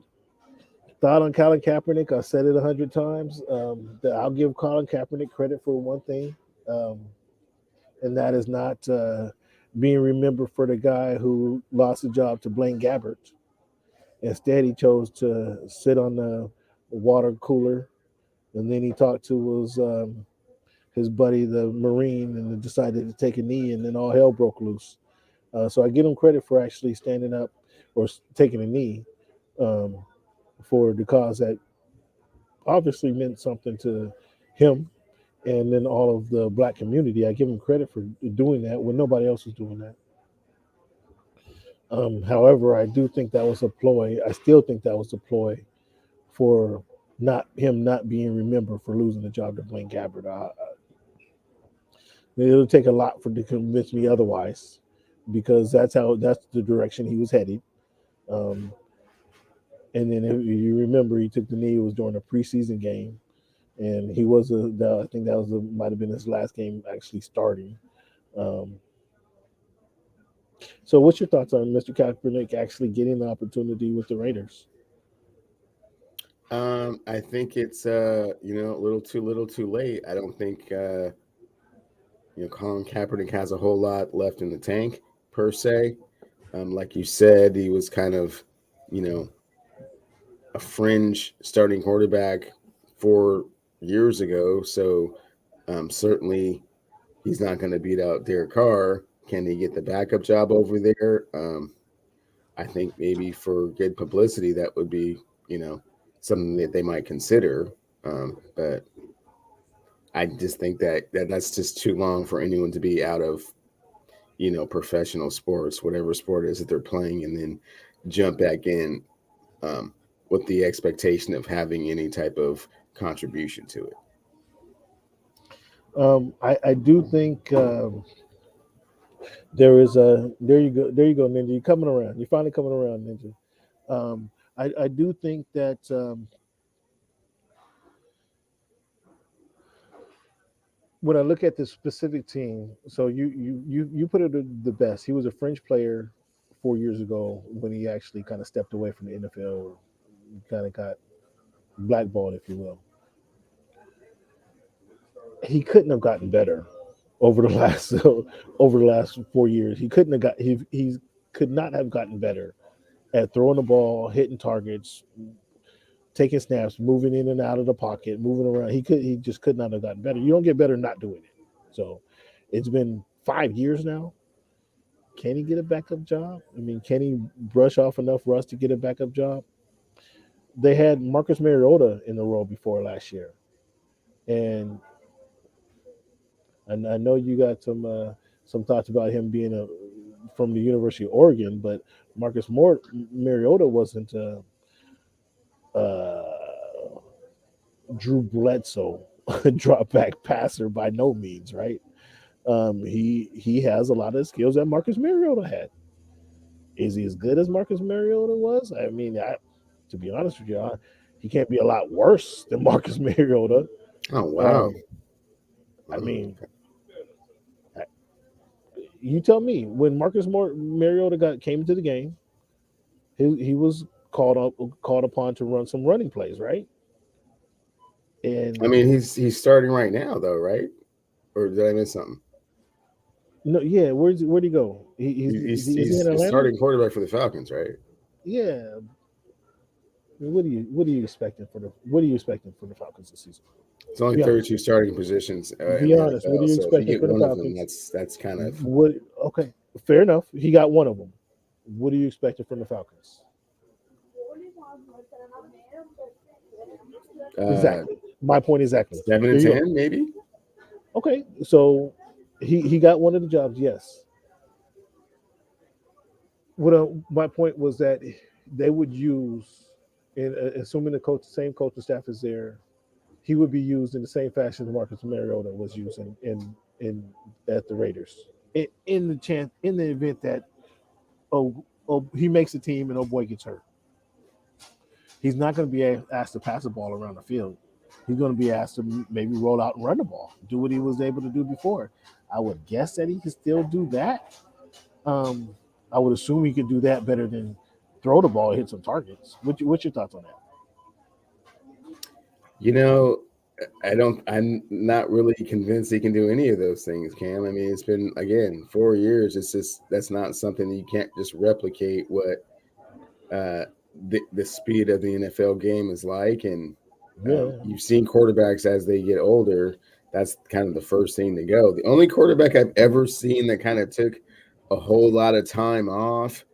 thought on Colin Kaepernick. I said it 100 times. That I'll give Colin Kaepernick credit for one thing, um, and that is not being remembered for the guy who lost the job to Blaine Gabbert. Instead, he chose to sit on the water cooler, and then he talked to his buddy, the Marine, and then decided to take a knee, and then all hell broke loose. So I give him credit for actually standing up or taking a knee um, for the cause that obviously meant something to him and then all of the black community. I give him credit for doing that when nobody else was doing that. However, I do think that was a ploy. I still think that was a ploy for not being remembered for losing the job to Blaine Gabbert. It'll take a lot to convince me otherwise, because that's the direction he was headed. Um, and then if you remember, he took the knee. It was during a preseason game, and I think that might have been his last game actually starting. Um, so, what's your thoughts on Mr. Kaepernick actually getting the opportunity with the Raiders? I think it's you know, a little too late. I don't think you know, Colin Kaepernick has a whole lot left in the tank per se. Like you said, he was kind of, you know, a fringe starting quarterback 4 years ago. So certainly he's not going to beat out Derek Carr. Can he get the backup job over there? I think maybe for good publicity, that would be something that they might consider. But I just think that's just too long for anyone to be out of, professional sports, whatever sport it is that they're playing, and then jump back in um, with the expectation of having any type of contribution to it. I do think there you go, Ninja. You're coming around. You're finally coming around, Ninja. I do think that when I look at the specific team, so you put it the best. He was a French player 4 years ago when he actually kind of stepped away from the NFL, kind of got blackballed, if you will. He couldn't have gotten better over the last over the last 4 years. He couldn't have got he could not have gotten better at throwing the ball, hitting targets, taking snaps, moving in and out of the pocket, moving around. He just could not have gotten better. You don't get better not doing it. So it's been 5 years now. Can he get a backup job? I mean, can he brush off enough rust to get a backup job? They had Marcus Mariota in the role before last year, and I know you got some thoughts about him being from the University of Oregon, but Mariota wasn't Drew Bledsoe drop back passer by no means, right? He has a lot of skills that Marcus Mariota had. Is he as good as Marcus Mariota was? I mean, to be honest with you, he can't be a lot worse than Marcus Mariota. Oh wow! I mean, you tell me when Mariota came into the game, he was called upon to run some running plays, right? And I mean, he's starting right now, though, right? Or did I miss something? no, yeah, where'd he go? Is he in He's Atlanta? starting quarterback for the Falcons, right? Yeah. What are you expecting for the Falcons this season? It's only Be honest. 32 starting positions in Be the honest. What are NFL, you so if you expecting get for the one of them, Falcons? that's kind of What? Okay, fair enough. He got one of them. What are you expecting from the Falcons? uh, Exactly. My point exactly. 7 There and you go. 10, maybe. Okay, so he got one of the jobs. Yes. My point was that they would use, in assuming same coaching staff is there, he would be used in the same fashion that Marcus Mariota was used in at the Raiders. In the event that he makes a team and oh boy gets hurt, he's not going to be asked to pass the ball around the field. He's going to be asked to maybe roll out and run the ball, do what he was able to do before. I would guess that he can still do that. Um, I would assume he could do that better than throw the ball and hit some targets. What's your thoughts on that? You know, I'm not really convinced he can do any of those things, Cam. I mean, it's been again 4 years. It's just that's not something that you can't just replicate what the speed of the NFL game is like, and Yeah, you've seen quarterbacks as they get older. That's kind of the first thing to go. The only quarterback I've ever seen that kind of took a whole lot of time off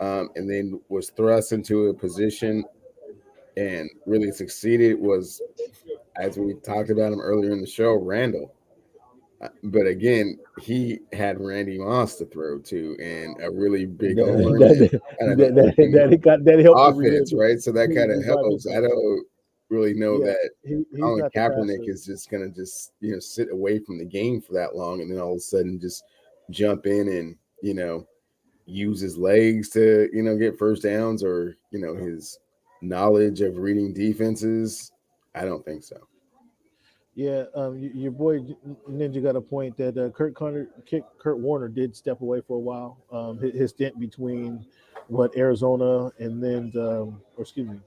and then was thrust into a position and really succeeded was, as we talked about him earlier in the show, Randall. But again, he had Randy Moss to throw to and a really big arm and kind of an open that helped to offense, right? So that kind of revive helps. I himself. don't really know Yeah, that he's Colin not the Kaepernick passer. is just going to just, sit away from the game for that long and then all of a sudden just jump in and, use his legs to, get first downs or, his knowledge of reading defenses. I don't think so. Yeah, your boy Ninja got a point that Kurt Warner did step away for a while. His stint between Arizona and then, or excuse me,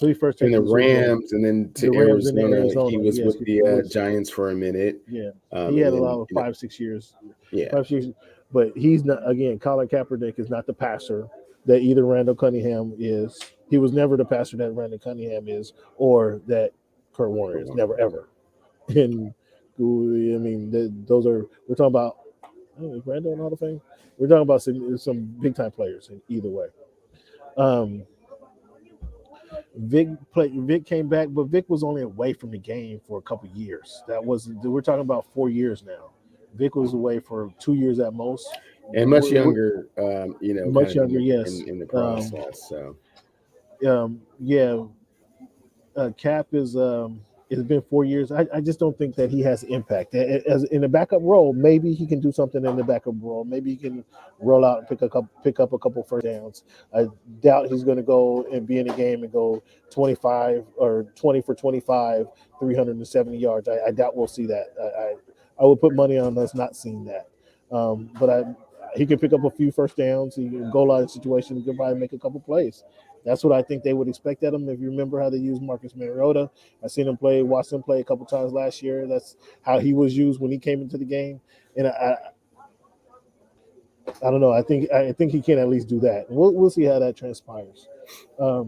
who he first In took the to the Super Bowl, Rams and then the to Rams and the Arizona, he Arizona. was Yes, with the was Giants for a minute. yeah. He And had a then, lot of 5 6 years, yeah. 5 6. But he's not again. Colin Kaepernick is not the passer that either Randall Cunningham is. He was never the passer that Randall Cunningham is, or that Kurt Warner is. Never ever. And I mean, those are we're talking about. Oh, is Randall in Hall of Fame? We're talking about some big time players in either way. Um, Vic came back, but Vic was only away from the game for a couple years. That was we're talking about 4 years now. Vic was away for 2 years at most. And much younger, kind Much of younger, yes. in the process. So Yeah, Cap is it's been 4 years. I just don't think that he has impact as in the backup role. Maybe he can do something in the backup role. Maybe he can roll out and pick up a couple first downs. I doubt he's going to go and be in the game and go 25 or 20 for 25, 370 yards. I doubt we'll see that. I would put money on us not seeing that. But he can pick up a few first downs. He can goal line situation. He can probably make a couple plays. That's what I think they would expect at him. If you remember how they used Marcus Mariota, I seen him play, watched him play a couple times last year. That's how he was used when he came into the game. And I don't know. I think he can at least do that. We'll see how that transpires. But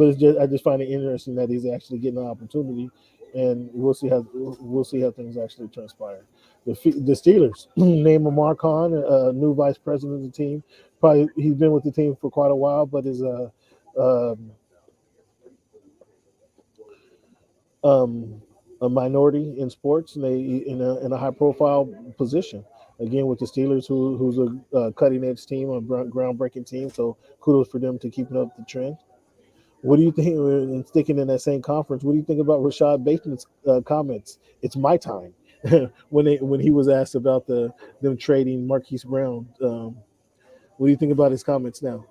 I just find it interesting that he's actually getting an opportunity, and we'll see how things actually transpire. The Steelers name Amar Khan, a new vice president of the team. Probably he's been with the team for quite a while, but is a minority in sports, and they in a high profile position. Again, with the Steelers, who's a cutting edge team, a groundbreaking team. So kudos for them to keeping up the trend. What do you think? And sticking in that same conference, what do you think about Rashad Bateman's comments? It's my time when he was asked about them trading Marquise Brown. What do you think about his comments now?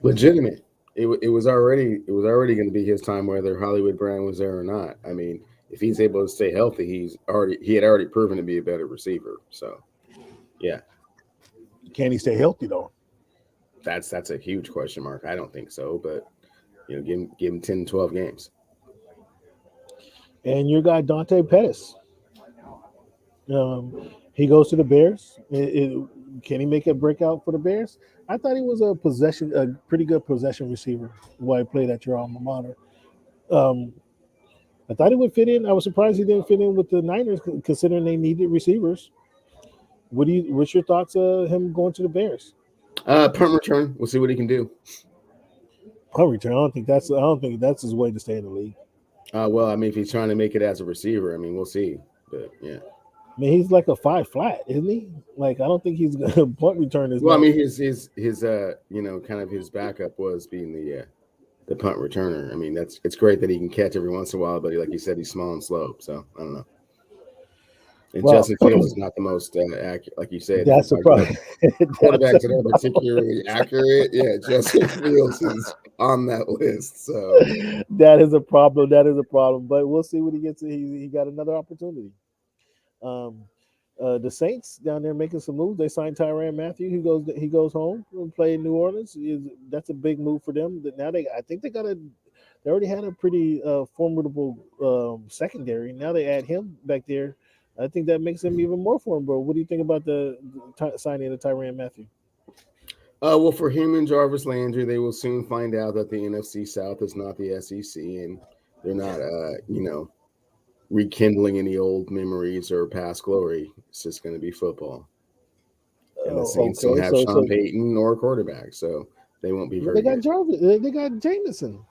legitimate. It was already going to be his time, whether Hollywood Brown was there or not. I mean, if he's able to stay healthy, he had already proven to be a better receiver. So, yeah, Can he stay healthy though? that's a huge question mark. I don't think so, but give him 10, 12 games. And your guy Dante Pettis, he goes to the Bears. Can he make a breakout for the Bears? I thought he was a pretty good possession receiver while he played at your alma mater. Um, I thought he would fit in. I was surprised he didn't fit in with the Niners, considering they needed receivers. What's your thoughts of him going to the Bears? Punt return. We'll see what he can do. Punt return. I don't think that's his way to stay in the league. Well, I mean, if he's trying to make it as a receiver, I mean, we'll see. But yeah. I mean, he's like a 5 flat, isn't he? Like, I don't think he's gonna punt return as Well, I much. mean, his kind of his backup was being the punt returner. I mean, it's great that he can catch every once in a while, but like you said, he's small and slow. So I don't know. And Well, Justin Fields is not the most accurate, like you said. that's a problem. Quarterbacks that are particularly accurate. Yeah, Justin Fields is on that list. So That is a problem. That is a problem. But we'll see what he gets. He got another opportunity. Um, the Saints down there making some moves. They signed Tyrann Mathieu. He goes home and play in New Orleans. That's a big move for them. That now I think they already had a pretty formidable secondary. Now they add him back there. I think that makes them even more formidable. What do you think about the signing of Tyrann Mathieu? well, for him and Jarvis Landry, they will soon find out that the NFC South is not the SEC, and they're not, rekindling any old memories or past glory. It's just going to be football. And the Saints don't Okay, have Sean Payton or quarterback, so they won't be very they got good. Jarvis. They got Jameson.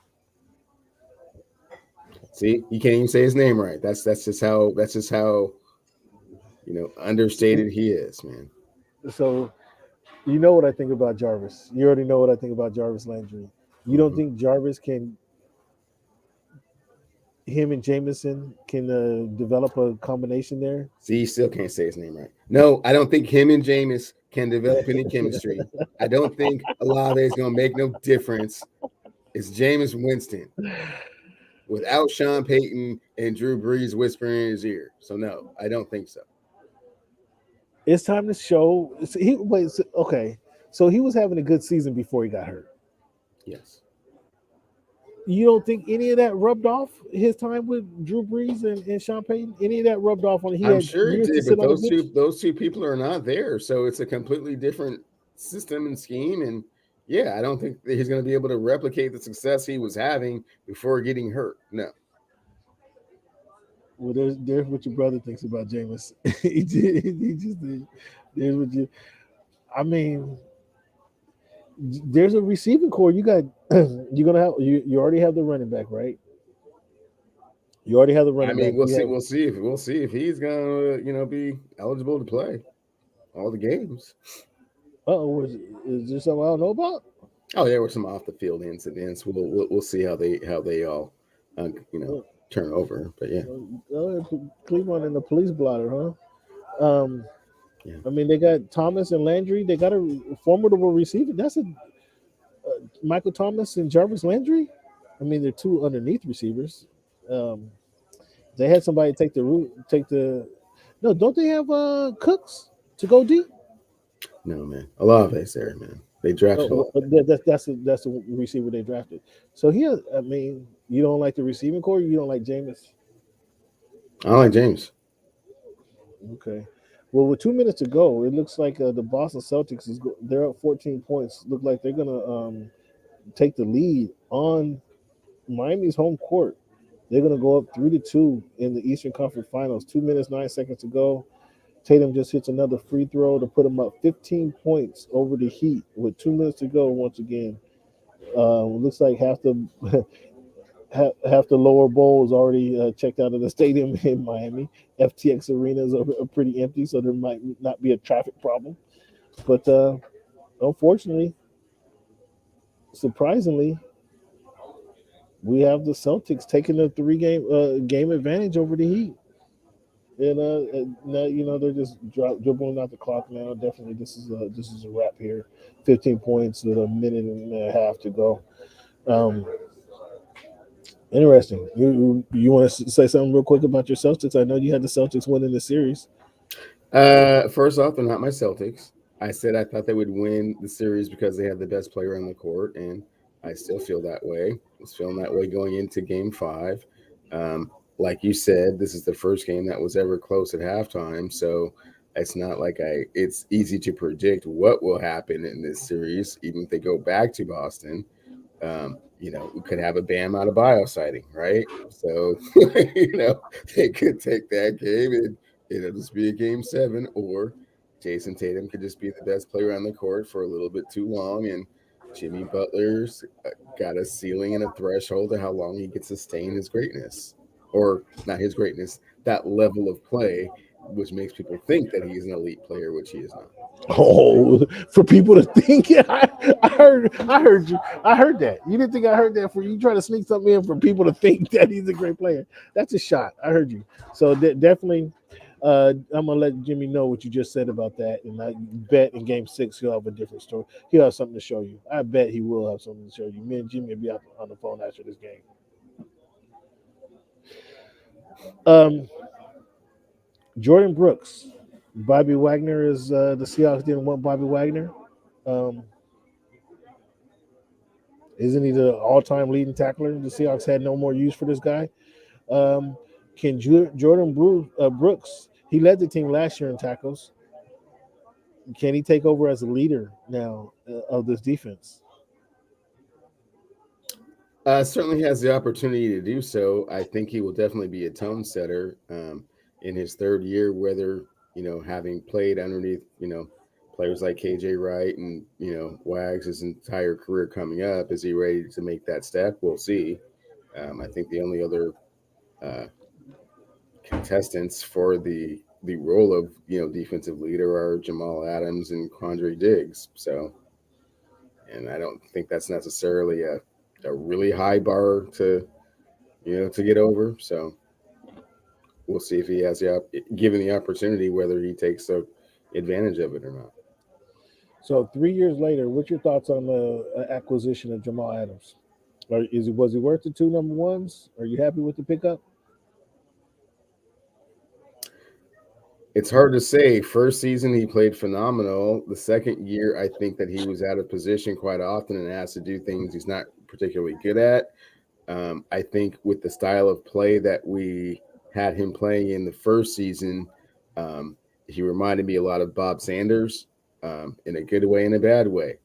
See, you can't even say his name right. That's just how understated he is, man. So you know what I think about Jarvis. You already know what I think about Jarvis Landry. You don't think Jarvis him and Jameson can develop a combination there? See, you still can't say his name right. No, I don't think him and Jameis can develop any chemistry. I don't think Olave is going to make no difference. It's Jameis Winston without Sean Payton and Drew Brees whispering in his ear. So no, I don't think so. It's time to show. Okay, so he was having a good season before he got hurt. Yes. You don't think any of that rubbed off his time with Drew Brees and Sean Payton? Any of that rubbed off on? I'm sure it did, but those two people are not there, so it's a completely different system and scheme. And yeah, I don't think that he's going to be able to replicate the success he was having before getting hurt. No. Well, there's what your brother thinks about Jameis. He just did. There's what you. I mean, there's a receiving core. You got you're gonna have you already have the running back, right? You already have the I running back. mean, we'll You see. have We'll see if he's gonna, be eligible to play all the games. is there something I don't know about? Oh, there were some off the field incidents. We'll see how they all, Uh, turn over. But yeah, Cleveland and the police blotter, huh? Um, yeah. I mean, they got Thomas and Landry. They got a formidable receiver. That's a Michael Thomas and Jarvis Landry. I mean, they're two underneath receivers. Um, they had somebody take the root, take the. No, don't they have Cooks to go deep? No, man. Olave's there, man. They drafted Olave. That's the receiver they drafted. So here, I mean, you don't like the receiving core. You don't like Jameis. I don't like James. Okay. Well, with 2 minutes to go, it looks like the Boston Celtics they're up 14 points. Look like they're gonna take the lead on Miami's home court. They're gonna go up 3-2 in the Eastern Conference Finals. 2 minutes 9 seconds to go. Tatum just hits another free throw to put them up 15 points over the Heat with 2 minutes to go. Once again, looks like half the lower bowl is already checked out of the stadium in Miami. FTX arenas are pretty empty, so there might not be a traffic problem. But unfortunately, surprisingly, we have the Celtics taking a three game advantage over the Heat. And now they're just dribbling out the clock now. Definitely, this is a wrap here. 15 points with a minute and a half to go. Um, Interesting. You want to say something real quick about your Celtics? I know you had the Celtics winning the series. First off, they're not my Celtics. I said I thought they would win the series because they had the best player on the court, and I still feel that way. I was feeling that way going into Game 5. Um, like you said, this is the first game that was ever close at halftime, so it's not like It's easy to predict what will happen in this series, even if they go back to Boston. We could have a Bam out of bio sighting, right? So, they could take that game and it'll just be a game 7, or Jason Tatum could just be the best player on the court for a little bit too long, and Jimmy Butler's got a ceiling and a threshold to how long he can sustain his greatness, or not his greatness, that level of play, which makes people think that he's an elite player, which he is not. Oh, for people to think, yeah, I heard you. I heard that. You didn't think I heard that? For you trying to sneak something in for people to think that he's a great player. That's a shot. I heard you. So definitely, I'm gonna let Jimmy know what you just said about that, and I bet in Game 6 he'll have a different story. He'll have something to show you. I bet he will have something to show you. Me and Jimmy will be out on the phone after this game. Um, Jordan Brooks, Bobby Wagner is the Seahawks didn't want Bobby Wagner. Um, Isn't he the all-time leading tackler? The Seahawks had no more use for this guy. Um, can Jordan Brooks? He led the team last year in tackles. Can he take over as a leader now of this defense? Certainly has the opportunity to do so. I think he will definitely be a tone setter in his third year, whether, having played underneath, players like KJ Wright and, Wags his entire career coming up. Is he ready to make that step? We'll see. I think the only other uh, contestants for the role of, defensive leader are Jamal Adams and Quandre Diggs. So, and I don't think that's necessarily a really high bar to get over. So we'll see if he has given the opportunity, whether he takes advantage of it or not. So 3 years later, what's your thoughts on the acquisition of Jamal Adams? Or was he worth the two number ones? Are you happy with the pickup? It's hard to say. First season, he played phenomenal. The second year, I think that he was out of position quite often and asked to do things he's not particularly good at. I think with the style of play that we had him playing in the first season, he reminded me a lot of Bob Sanders, in a good way and a bad way.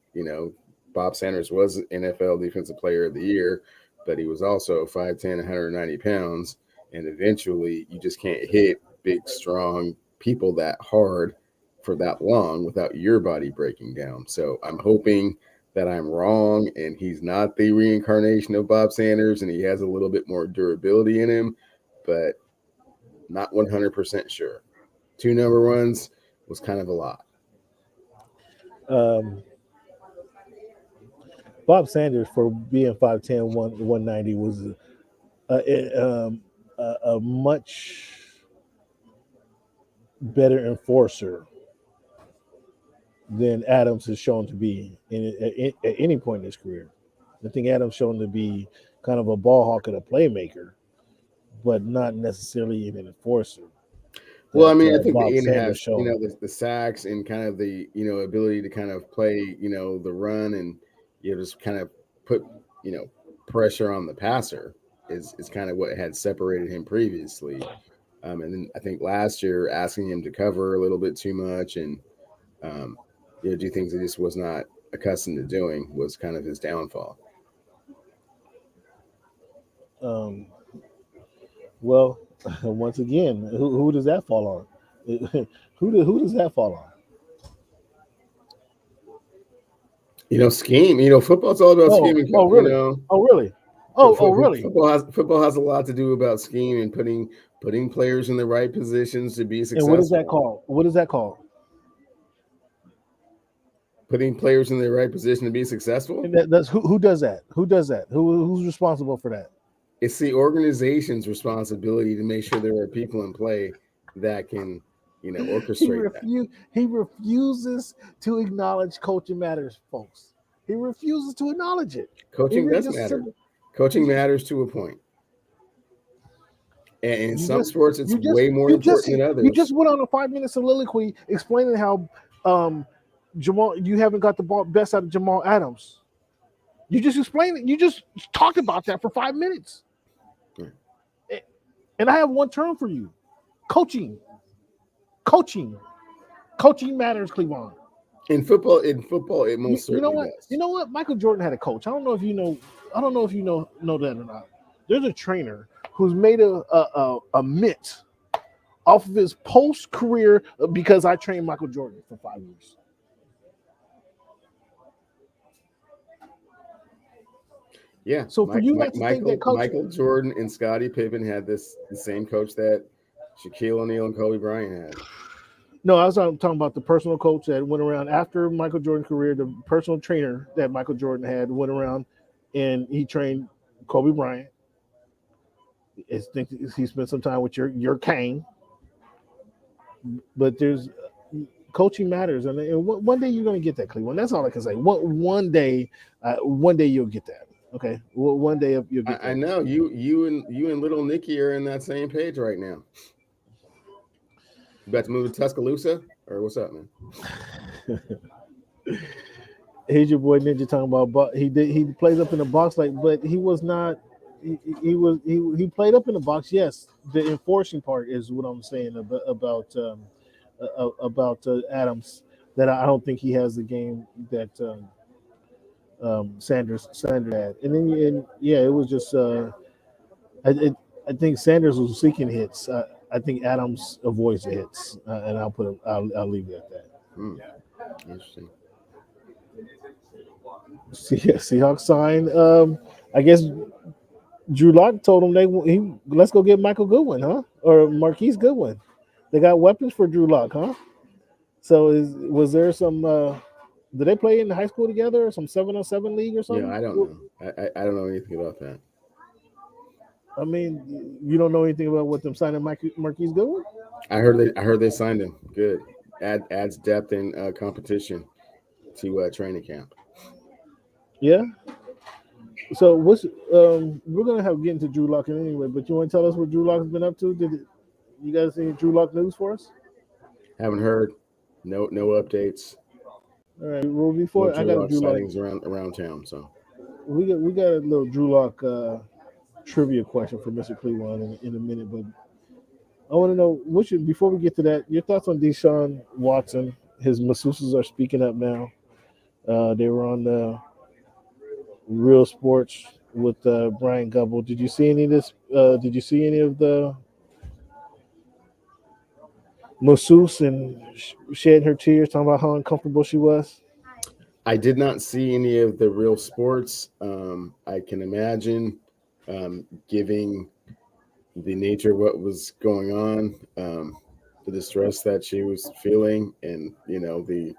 Bob Sanders was NFL Defensive Player of the Year, but he was also 5'10", 190 pounds, and eventually you just can't hit big, strong people that hard for that long without your body breaking down. So I'm hoping that I'm wrong and he's not the reincarnation of Bob Sanders and he has a little bit more durability in him, but not 100% sure. 2 number ones was kind of a lot. Bob Sanders, for being 5'10", 190, was a much better enforcer than Adams has shown to be at any point in his career. I think Adams shown to be kind of a ball hawk and a playmaker, but not necessarily an enforcer. Well, I mean, I think the Bob Aiden Sanders has, showed. the sacks and kind of the, ability to kind of play, the run and, just kind of put, pressure on the passer is kind of what had separated him previously. And then I think last year asking him to cover a little bit too much and, do things he just was not accustomed to doing was kind of his downfall. Well, once again, who does that fall on? who does that fall on? Scheme. Football's all about scheme. Oh, really? Oh, really? Really? Football has a lot to do about scheme and putting players in the right positions to be successful. And what is that called? What is that called? Putting players in the right position to be successful. And that's who does that? Who does that? Who's responsible for that? It's the organization's responsibility to make sure there are people in play that can, orchestrate that. He refuses to acknowledge coaching matters, folks. He refuses to acknowledge it. Coaching does matter. Coaching matters to a point. And in some sports, it's way more important than others. You just went on a 5-minute soliloquy explaining how Jamal, you haven't got the best out of Jamal Adams. You just explained it. You just talked about that for 5 minutes. Yeah. And I have one term for you: coaching. Coaching matters, Cleveland. In football, it most certainly does. You know what? Michael Jordan had a coach. I don't know if you know that or not. There's a trainer who's made a mitt off of his post-career because I trained Michael Jordan for 5 years. Yeah. So for you not to think that coach, Michael Jordan and Scottie Pippen had the same coach that Shaquille O'Neal and Kobe Bryant had. No, I was talking about the personal coach that went around after Michael Jordan's career. The personal trainer that Michael Jordan had went around and he trained Kobe Bryant. I think he spent some time with your Kane. But there's coaching matters, and one day you're going to get that, Cleveland. That's all I can say. One day you'll get that. Okay, one day you'll get that. I know you and little Nicky are in that same page right now. You about to move to Tuscaloosa, or what's up, man? Here's your boy Ninja talking about. He plays up in the box, but he was not. He played up in the box. Yes, the enforcing part is what I'm saying about Adams. That I don't think he has the game that Sanders had. And then it was just. I think Sanders was seeking hits. I think Adams avoids the hits, and I'll leave it at that. Interesting. Seahawks sign. I guess Drew Lock told him let's go get Michael Goodwin, huh? Or Marquise Goodwin. They got weapons for Drew Lock, huh? So was there some? Did they play in high school together, or some 7-on-7 league or something? Yeah, I don't know. I don't know anything about that. I mean, you don't know anything about what them signing Marquise Goodwin? I heard they signed him. Good. Adds depth and competition to training camp. Yeah. So we're gonna have to get into Drew Lock anyway, but you want to tell us what Drew Lock has been up to? You guys any Drew Lock news for us? Haven't heard. No updates. All right. Well, before I got a Drew Lock sightings around town, so we got a little Drew Lock trivia question for Mr. Cleveland in a minute, but I want to know before we get to that, your thoughts on Deshaun Watson. His masseuses are speaking up now. They were on Real Sports with Brian Gubble. Did you see any of this? Did you see any of the masseuse and shedding her tears, talking about how uncomfortable she was? I did not see any of the real sports. I can imagine, giving the nature of what was going on, the distress that she was feeling, and the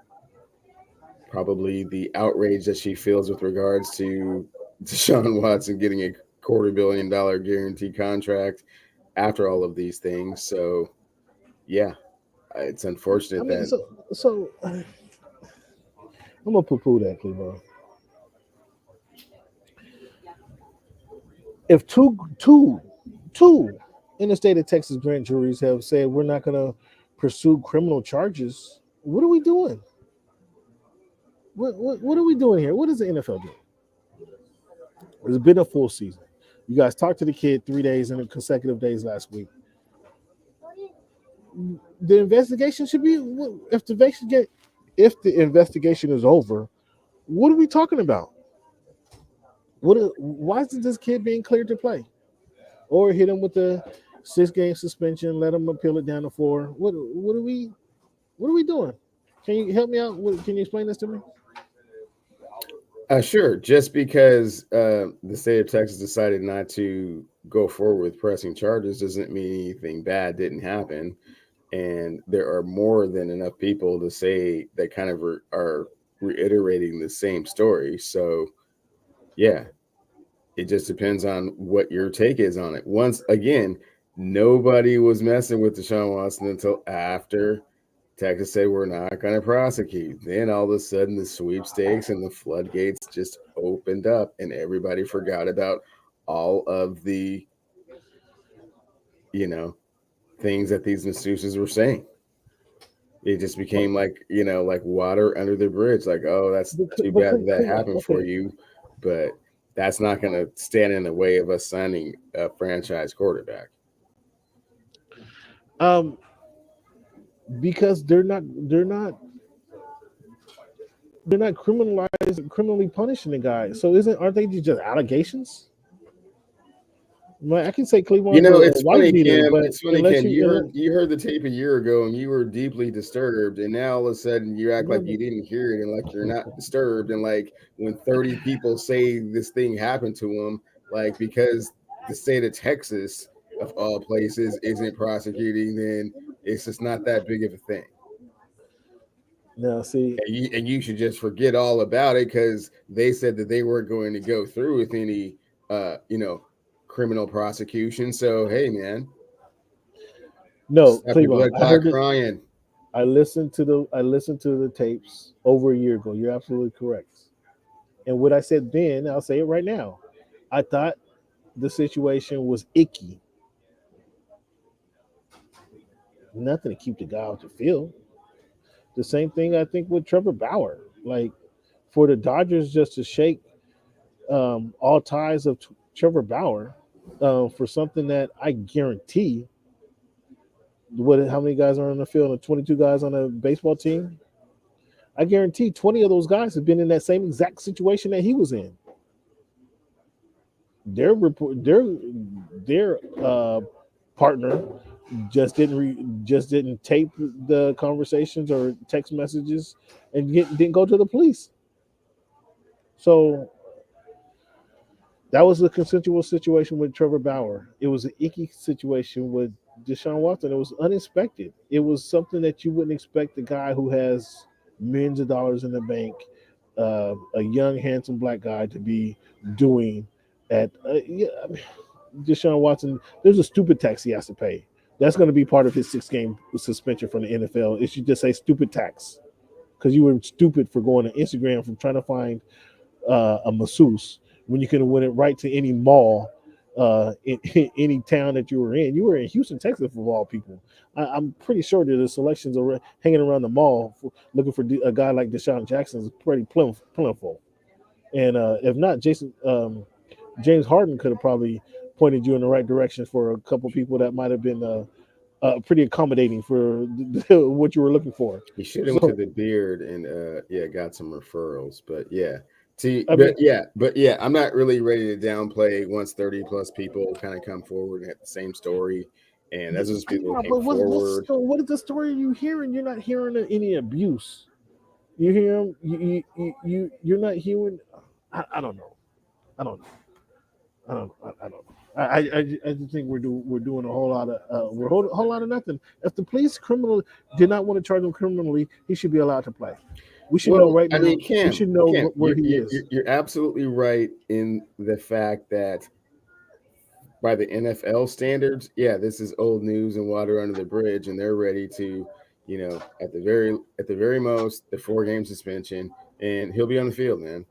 probably the outrage that she feels with regards to Deshaun Watson getting a $250 million guarantee contract after all of these things. So yeah, it's I unfortunate mean, that. so I'm gonna poo-poo that, Cleveland. If two in the state of Texas grand juries have said we're not gonna pursue criminal charges, what are we doing? What are we doing here? What is the NFL doing? It's been a full season. You guys talked to the kid 3 days and consecutive days last week. The investigation should be if the investigation is over. What are we talking about? Why is this kid being cleared to play, or hit him with the 6 game suspension? Let him appeal it down to 4. What are we doing? Can you help me out? Can you explain this to me? Sure. Just because the state of Texas decided not to go forward with pressing charges doesn't mean anything bad didn't happen. And there are more than enough people to say that kind of are reiterating the same story. So, yeah, it just depends on what your take is on it. Once again, nobody was messing with Deshaun Watson until after Texas said we're not going to prosecute. Then all of a sudden, the sweepstakes and the floodgates just opened up, and everybody forgot about all of the you know things that these masseuses were saying. It just became like water under the bridge. Like, oh, that's too bad that happened for Okay. you, but that's not going to stand in the way of us signing a franchise quarterback. Um, because they're not criminally punishing the guy. So isn't aren't they just allegations? Well, I can say Cleveland's a It's white funny, beater, Kim. but It's funny, unless Kim. You you heard you heard the tape a year ago, and you were deeply disturbed, and now all of a sudden you act no, like you didn't hear it, and like you're not disturbed, and like when 30 people say this thing happened to them, like because the state of Texas, of all places, isn't prosecuting, then it's just not that big of a thing, no, see, and you should just forget all about it because they said that they weren't going to go through with any, uh, you know, criminal prosecution. So hey, man. no, Stop your Cleveland. blood clot crying. I listened to the tapes over a year ago. You're absolutely correct. And what I said then, I'll say it right now. I thought the situation was icky. Nothing to keep the guy off the field. The same thing I think with Trevor Bauer. Like for the Dodgers just to shake all ties of Trevor Bauer for something that I guarantee how many guys are on the field? 22 guys on a baseball team. I guarantee 20 of those guys have been in that same exact situation that he was in. Their partner just didn't tape the conversations or text messages and didn't go to the police. So that was a consensual situation with Trevor Bauer. It was an icky situation with Deshaun Watson. It was unexpected. It was something that you wouldn't expect the guy who has millions of dollars in the bank, a young, handsome black guy to be doing at yeah, Deshaun Watson. There's a stupid tax he has to pay. That's going to be part of his 6 game suspension from the NFL. It should just say stupid tax because you were stupid for going to Instagram from trying to find a masseuse when you could have went it right to any mall in any town that you were in. You were in Houston, Texas, for all people. I'm pretty sure that the selections are hanging around the mall looking for a guy like Deshaun Jackson is pretty plentiful. And if not, James Harden could have probably pointed you in the right direction for a couple people that might have been pretty accommodating for what you were looking for. He should have went to So, the beard and yeah, got some referrals. But yeah. See, I mean, but yeah, I'm not really ready to downplay once 30 plus people kind of come forward and have the same story. And that's just people who yeah, came but forward. what is the story you hearing? You're not hearing any abuse. You hear him? You're not hearing. I don't know. I don't know. I don't know. I just think we're doing a whole lot of whole lot of nothing. If the police criminal did not want to charge him criminally, he should be allowed to play. We should know Well, right I now. mean, We should know Cam, where he is. you're absolutely right in the fact that by the NFL standards, yeah, this is old news and water under the bridge, and they're ready to, at the very most, the 4 game suspension, and he'll be on the field, man,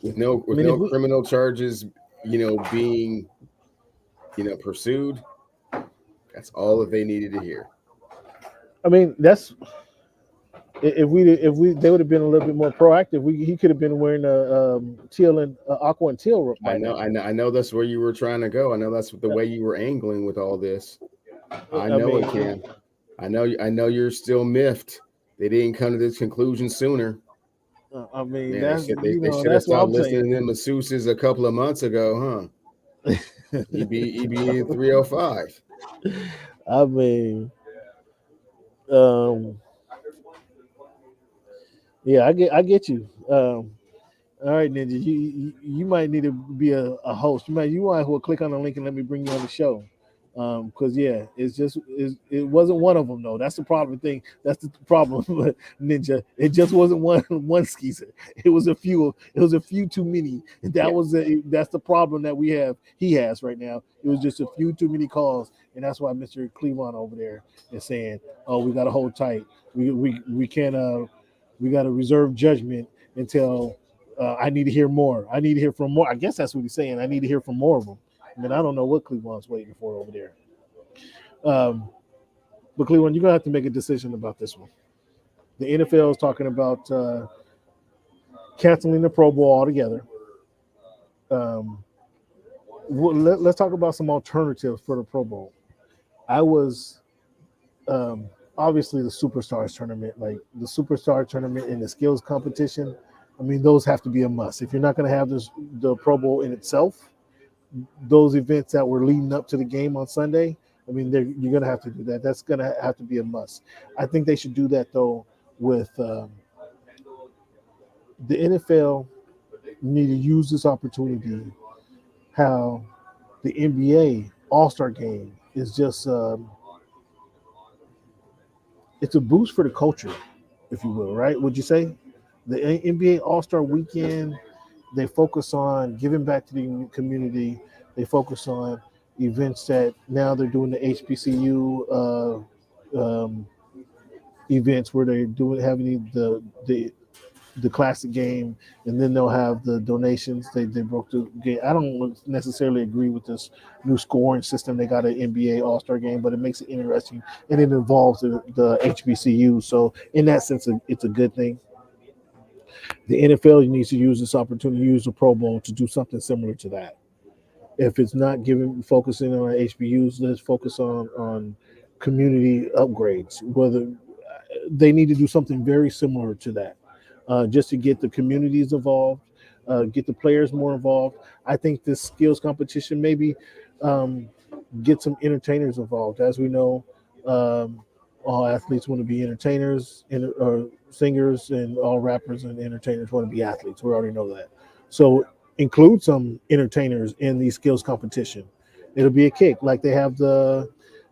I with mean, if no we, criminal charges, being pursued. That's all that they needed to hear. I mean, that's if we they would have been a little bit more proactive. He could have been wearing a teal and aqua and teal by now. I know that's where you were trying to go. I know that's the way you were angling with all this. I I know mean, it, Cam. I know you're still miffed. They didn't come to this conclusion sooner. I mean Man, that's they should have that's what stopped I'm listening saying. to masseuses a couple of months ago, huh? EB 305. I mean, um, yeah, I get you. All right, Ninja, you might need to be a host. You might as well click on the link and let me bring you on the show. Because yeah, it wasn't one of them though. That's the problem thing. That's the problem, with Ninja. It just wasn't one skeezer. It was a few. It was a few too many. Yeah. That's the problem that we have. He has right now. It was just a few too many calls, and that's why Mr. Cleveland over there is saying, "Oh, we got to hold tight. We can't. We got to reserve judgment until." I need to hear more. I need to hear from more. I guess that's what he's saying. I need to hear from more of them. I mean, I don't know what Cleveland's waiting for over there. Um, but Cleveland, you're gonna have to make a decision about this one. The NFL is talking about canceling the Pro Bowl altogether. Um, let's talk about some alternatives for the Pro Bowl. I was obviously the Superstars tournament, like the Superstar tournament and the skills competition. I mean, those have to be a must. If you're not going to have the Pro Bowl in itself, those events that were leading up to the game on Sunday, I mean, you're going to have to do that. That's going to have to be a must. I think they should do that though with the NFL. Need to use this opportunity. How the NBA All Star Game is just it's a boost for the culture, if you will, right? Would you say the NBA All Star Weekend? They focus on giving back to the community. They focus on events that now they're doing the HBCU events where they're doing having the classic game, and then they'll have the donations. They broke the game. I don't necessarily agree with this new scoring system. They got an NBA All Star game, but it makes it interesting, and it involves the HBCU. So in that sense, it's a good thing. The NFL needs to use this opportunity to use the Pro Bowl to do something similar to that. If it's not giving focusing on HBUs, let's focus on community upgrades. Whether they need to do something very similar to that, just to get the communities involved, get the players more involved. I think this skills competition maybe um, get some entertainers involved. As we know, all athletes want to be entertainers, or singers, and all rappers and entertainers want to be athletes. We already know that. So include some entertainers in the skills competition. It'll be a kick. Like they have the.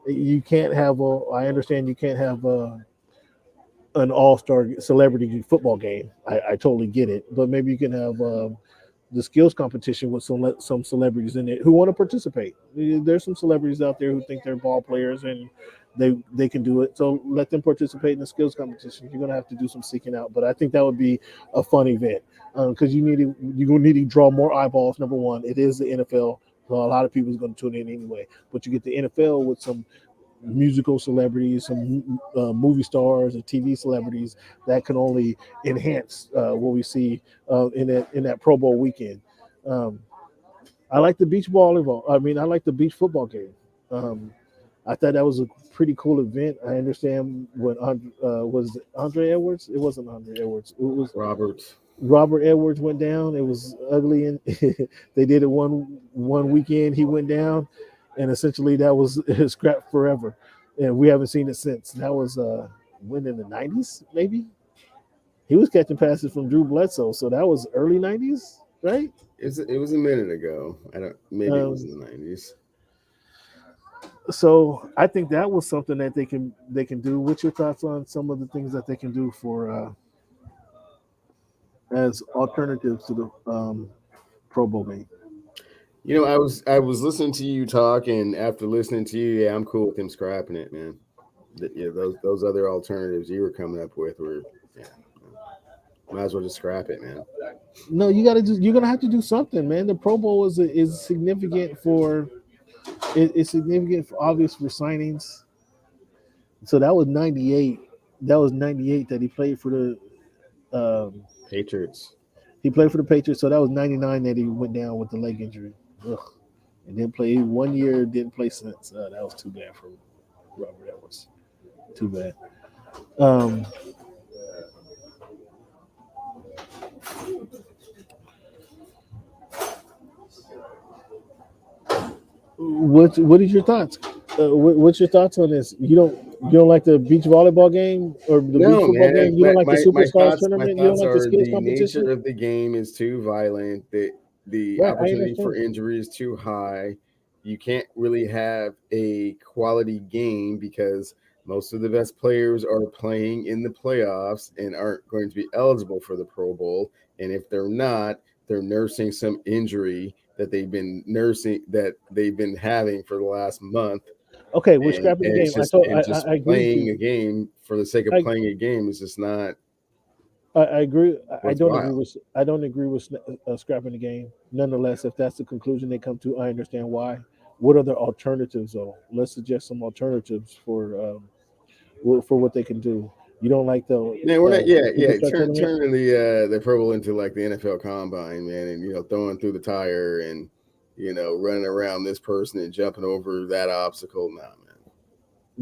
You can't have a. I understand you can't have an all-star celebrity football game. I totally get it, but maybe you can have the skills competition with some celebrities in it who want to participate. There's some celebrities out there who think they're ball players and they can do it. So let them participate in the skills competition. You're gonna have to do some seeking out, but I think that would be a fun event because you're gonna need to draw more eyeballs. Number one, it is the NFL. So a lot of people is going to tune in anyway, but you get the NFL with some musical celebrities, some movie stars, and TV celebrities that can only enhance what we see in that Pro Bowl weekend. Um, I like the beach volleyball. I mean, I like the beach football game. Um, I thought that was a pretty cool event. I understand what was it Andre Edwards. It wasn't Andre Edwards. It was Roberts. Robert Edwards went down. It was ugly, and they did it one weekend. He went down, and essentially that was scrapped forever, and we haven't seen it since. That was when in the '90s, maybe. He was catching passes from Drew Bledsoe, so that was early '90s, right? It was a minute ago. I don't. Maybe it was Um, in the 90s. so I think that was something that they can do. What's your thoughts on some of the things that they can do for as alternatives to the Pro Bowl game? I was listening to you talk, and after listening to you, yeah, I'm cool with him scrapping it, man. Yeah, those other alternatives you were coming up with were, yeah, might as well just scrap it, man. No, you got to do. You're gonna have to do something, man. The Pro Bowl is significant for it's significant for obvious for signings. So that was '98. That was '98 that he played for the Patriots. he played for the Patriots. So that was '99 that he went down with the leg injury. Ugh. And didn't play 1 year. Didn't play since. That was too bad for Robert Edwards. Too bad. Um, what is your thoughts? What's your thoughts on this? You don't like the beach volleyball game or the beach No, football man. game? You don't like the My superstars thoughts my tournament? You don't thoughts like the are skills the nature competition? of the game is too violent. The Right, I opportunity for understand. injury is too high. You can't really have a quality game because most of the best players are playing in the playoffs and aren't going to be eligible for the Pro Bowl. And if they're not, they're nursing some injury that they've been having for the last month, Okay, we're and scrapping the and game. it's just and just I agree with playing you. a game for the sake of I, playing a game is just not I agree. I don't agree worthwhile. with scrapping the game. Nonetheless, if that's the conclusion they come to, I understand why. What are the alternatives, though? Let's suggest some alternatives for what they can do. You don't like Man, we're not. Yeah, the yeah. superstar tournament? Turning the Pro Bowl into like the NFL Combine, man, and throwing through the tire and running around this person and jumping over that obstacle. Nah, man.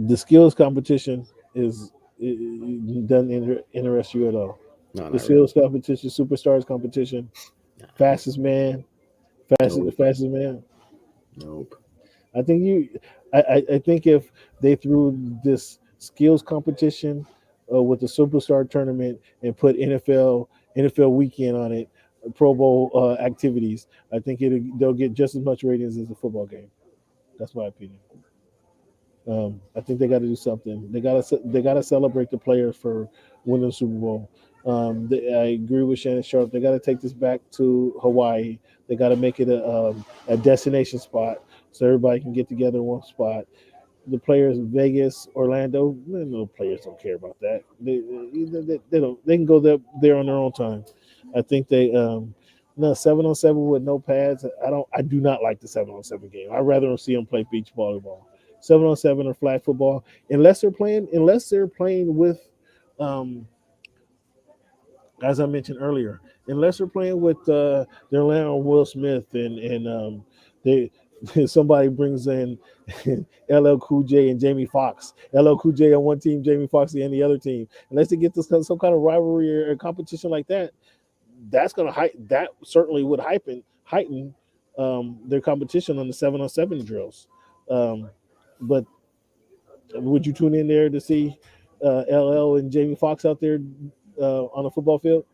The skills competition is doesn't interest you at all. No, The not really. skills competition, superstars competition, Nah, fastest man, nope, fastest man. nope. I think I think if they threw this skills competition with the superstar tournament and put NFL weekend on it, Pro Bowl activities, I think they'll get just as much ratings as the football game. That's my opinion. I think they got to do something. They got to celebrate the players for winning the Super Bowl. I agree with Shannon Sharp. They got to take this back to Hawaii. They got to make it a destination spot so everybody can get together in one spot. The players in Vegas, Orlando, no players don't care about that. They don't. They can go there on their own time. I think they no 7-on-7 with no pads. I do not like the 7-on-7 game. I'd rather see them play beach volleyball. 7-on-7 or flag football, unless they're playing with um, as I mentioned earlier, unless they're playing with they're laying on Will Smith and they somebody brings in LL Cool J and Jamie Foxx. LL Cool J on one team, Jamie Foxx on the other team. Unless they get this some kind of rivalry or competition like that, that's gonna that certainly would heighten their competition on the 7-on-7 drills. Um, but would you tune in there to see LL and Jamie Foxx out there on a football field?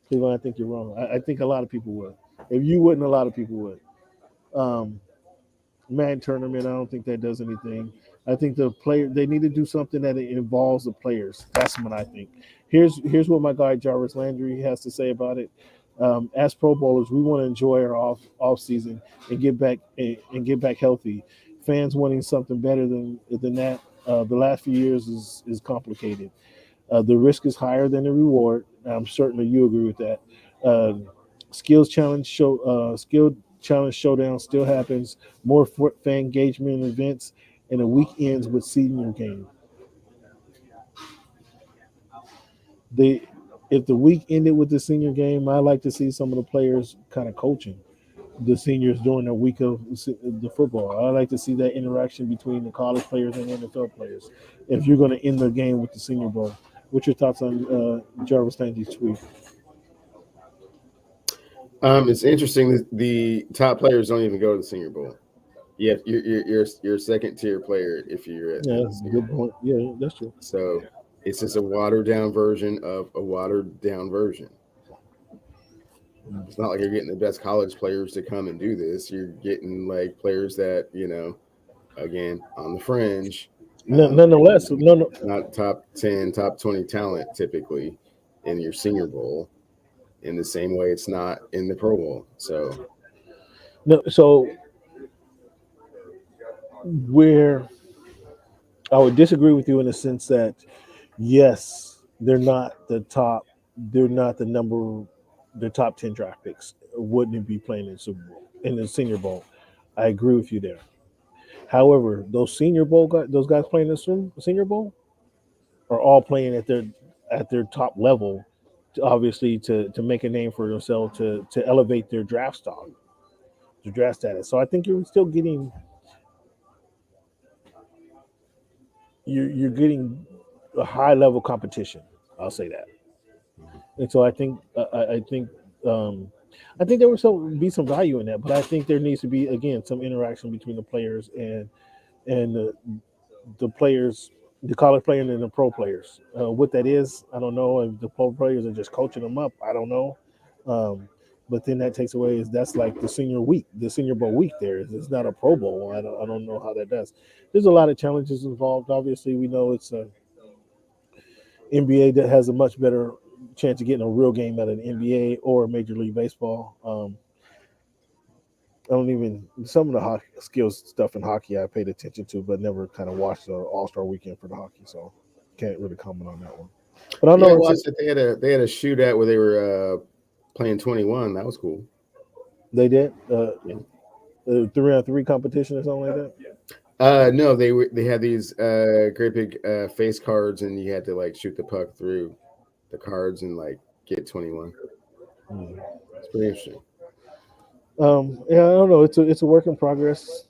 Cleveland, I think you're wrong. I think a lot of people would. If you wouldn't, a lot of people would. Um, Man tournament, I don't think that does anything. I think the player they need to do something that involves the players. That's what I think. Here's what my guy Jarvis Landry has to say about it. As Pro Bowlers, we want to enjoy our off season and get back healthy. Fans wanting something better than that. The last few years is complicated. The risk is higher than the reward. I'm certainly you agree with that. Uh, skill challenge showdown still happens. More fan engagement events, and the week ends with senior game. They If the week ended with the senior game, I like to see some of the players kind of coaching the seniors during the week of the football. I like to see that interaction between the college players and NFL players. If you're going to end the game with the Senior Bowl, what's your thoughts on Jarvis Landry's tweet? It's interesting that the top players don't even go to the Senior Bowl. Yeah, you're a second tier player if you're at Yeah, the that's a Senior good Bowl. point. Yeah, that's true. So It's just a watered down version of a watered down version. It's not like you're getting the best college players to come and do this. You're getting like players that, again, on the fringe, Nonetheless, no. not top 10, top 20 talent typically in your senior bowl in the same way it's not in the Pro Bowl. So, No, so where I would disagree with you in the sense that yes, they're not the top 10 draft picks. Wouldn't be playing in the Super Bowl in the Senior Bowl. I agree with you there. However, those guys playing in the Senior Bowl are all playing at their top level, obviously to make a name for themselves to elevate their draft stock, their draft status. So I think you're getting a high level competition. I'll say that. And so um, I think there will be some value in that, but I think there needs to be again some interaction between the players and the players, the college players and the pro players. What that is, I don't know. If the pro players are just coaching them up, I don't know. Um, but then that takes away is that's like the Senior Bowl week. It's not a Pro Bowl. I don't know how that does. There's a lot of challenges involved. Obviously, we know it's a NBA that has a much better chance of getting a real game at an NBA or Major League Baseball. I don't even some of the hockey skills stuff in hockey I paid attention to, but never kind of watched the All Star Weekend for the hockey, so can't really comment on that one. But I yeah, I know watched it. They had a shootout where they were playing 21. That was cool. they did Yeah. 3-on-3 competition or something like that. No, they had these great big face cards, and you had to like shoot the puck through the cards and like get 21. Hmm. It's pretty interesting. Yeah, I don't know. It's a work in progress.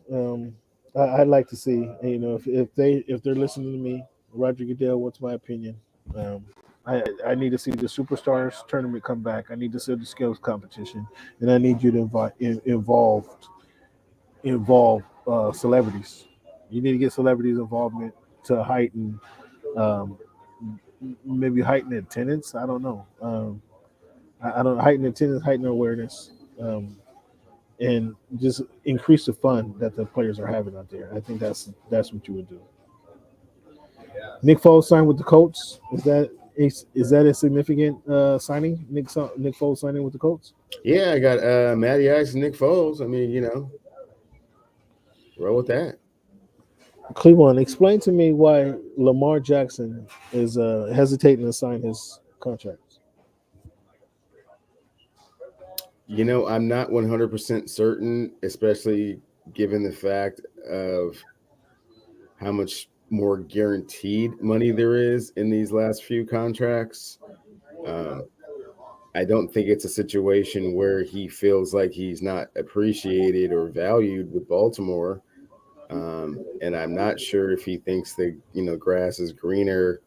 I'd like to see, if they're listening to me, Roger Goodell. What's my opinion? Um, I need to see the superstars tournament come back. I need to see the skills competition, and I need you to involve celebrities. You need to get celebrities involvement to heighten, um, maybe heighten attendance. I don't know. I don't heighten attendance, heighten awareness. And just increase the fun that the players are having out there. I think that's what you would do. Nick Foles signed with the Colts. Is that a significant signing? Nick Foles signing with the Colts. Yeah, I got Matty Ice and Nick Foles. I mean, roll with that. Cleveland, explain to me why Lamar Jackson is hesitating to sign his contract. I'm not 100% certain, especially given the fact of how much more guaranteed money there is in these last few contracts. Um, I don't think it's a situation where he feels like he's not appreciated or valued with Baltimore. And I'm not sure if he thinks the grass is greener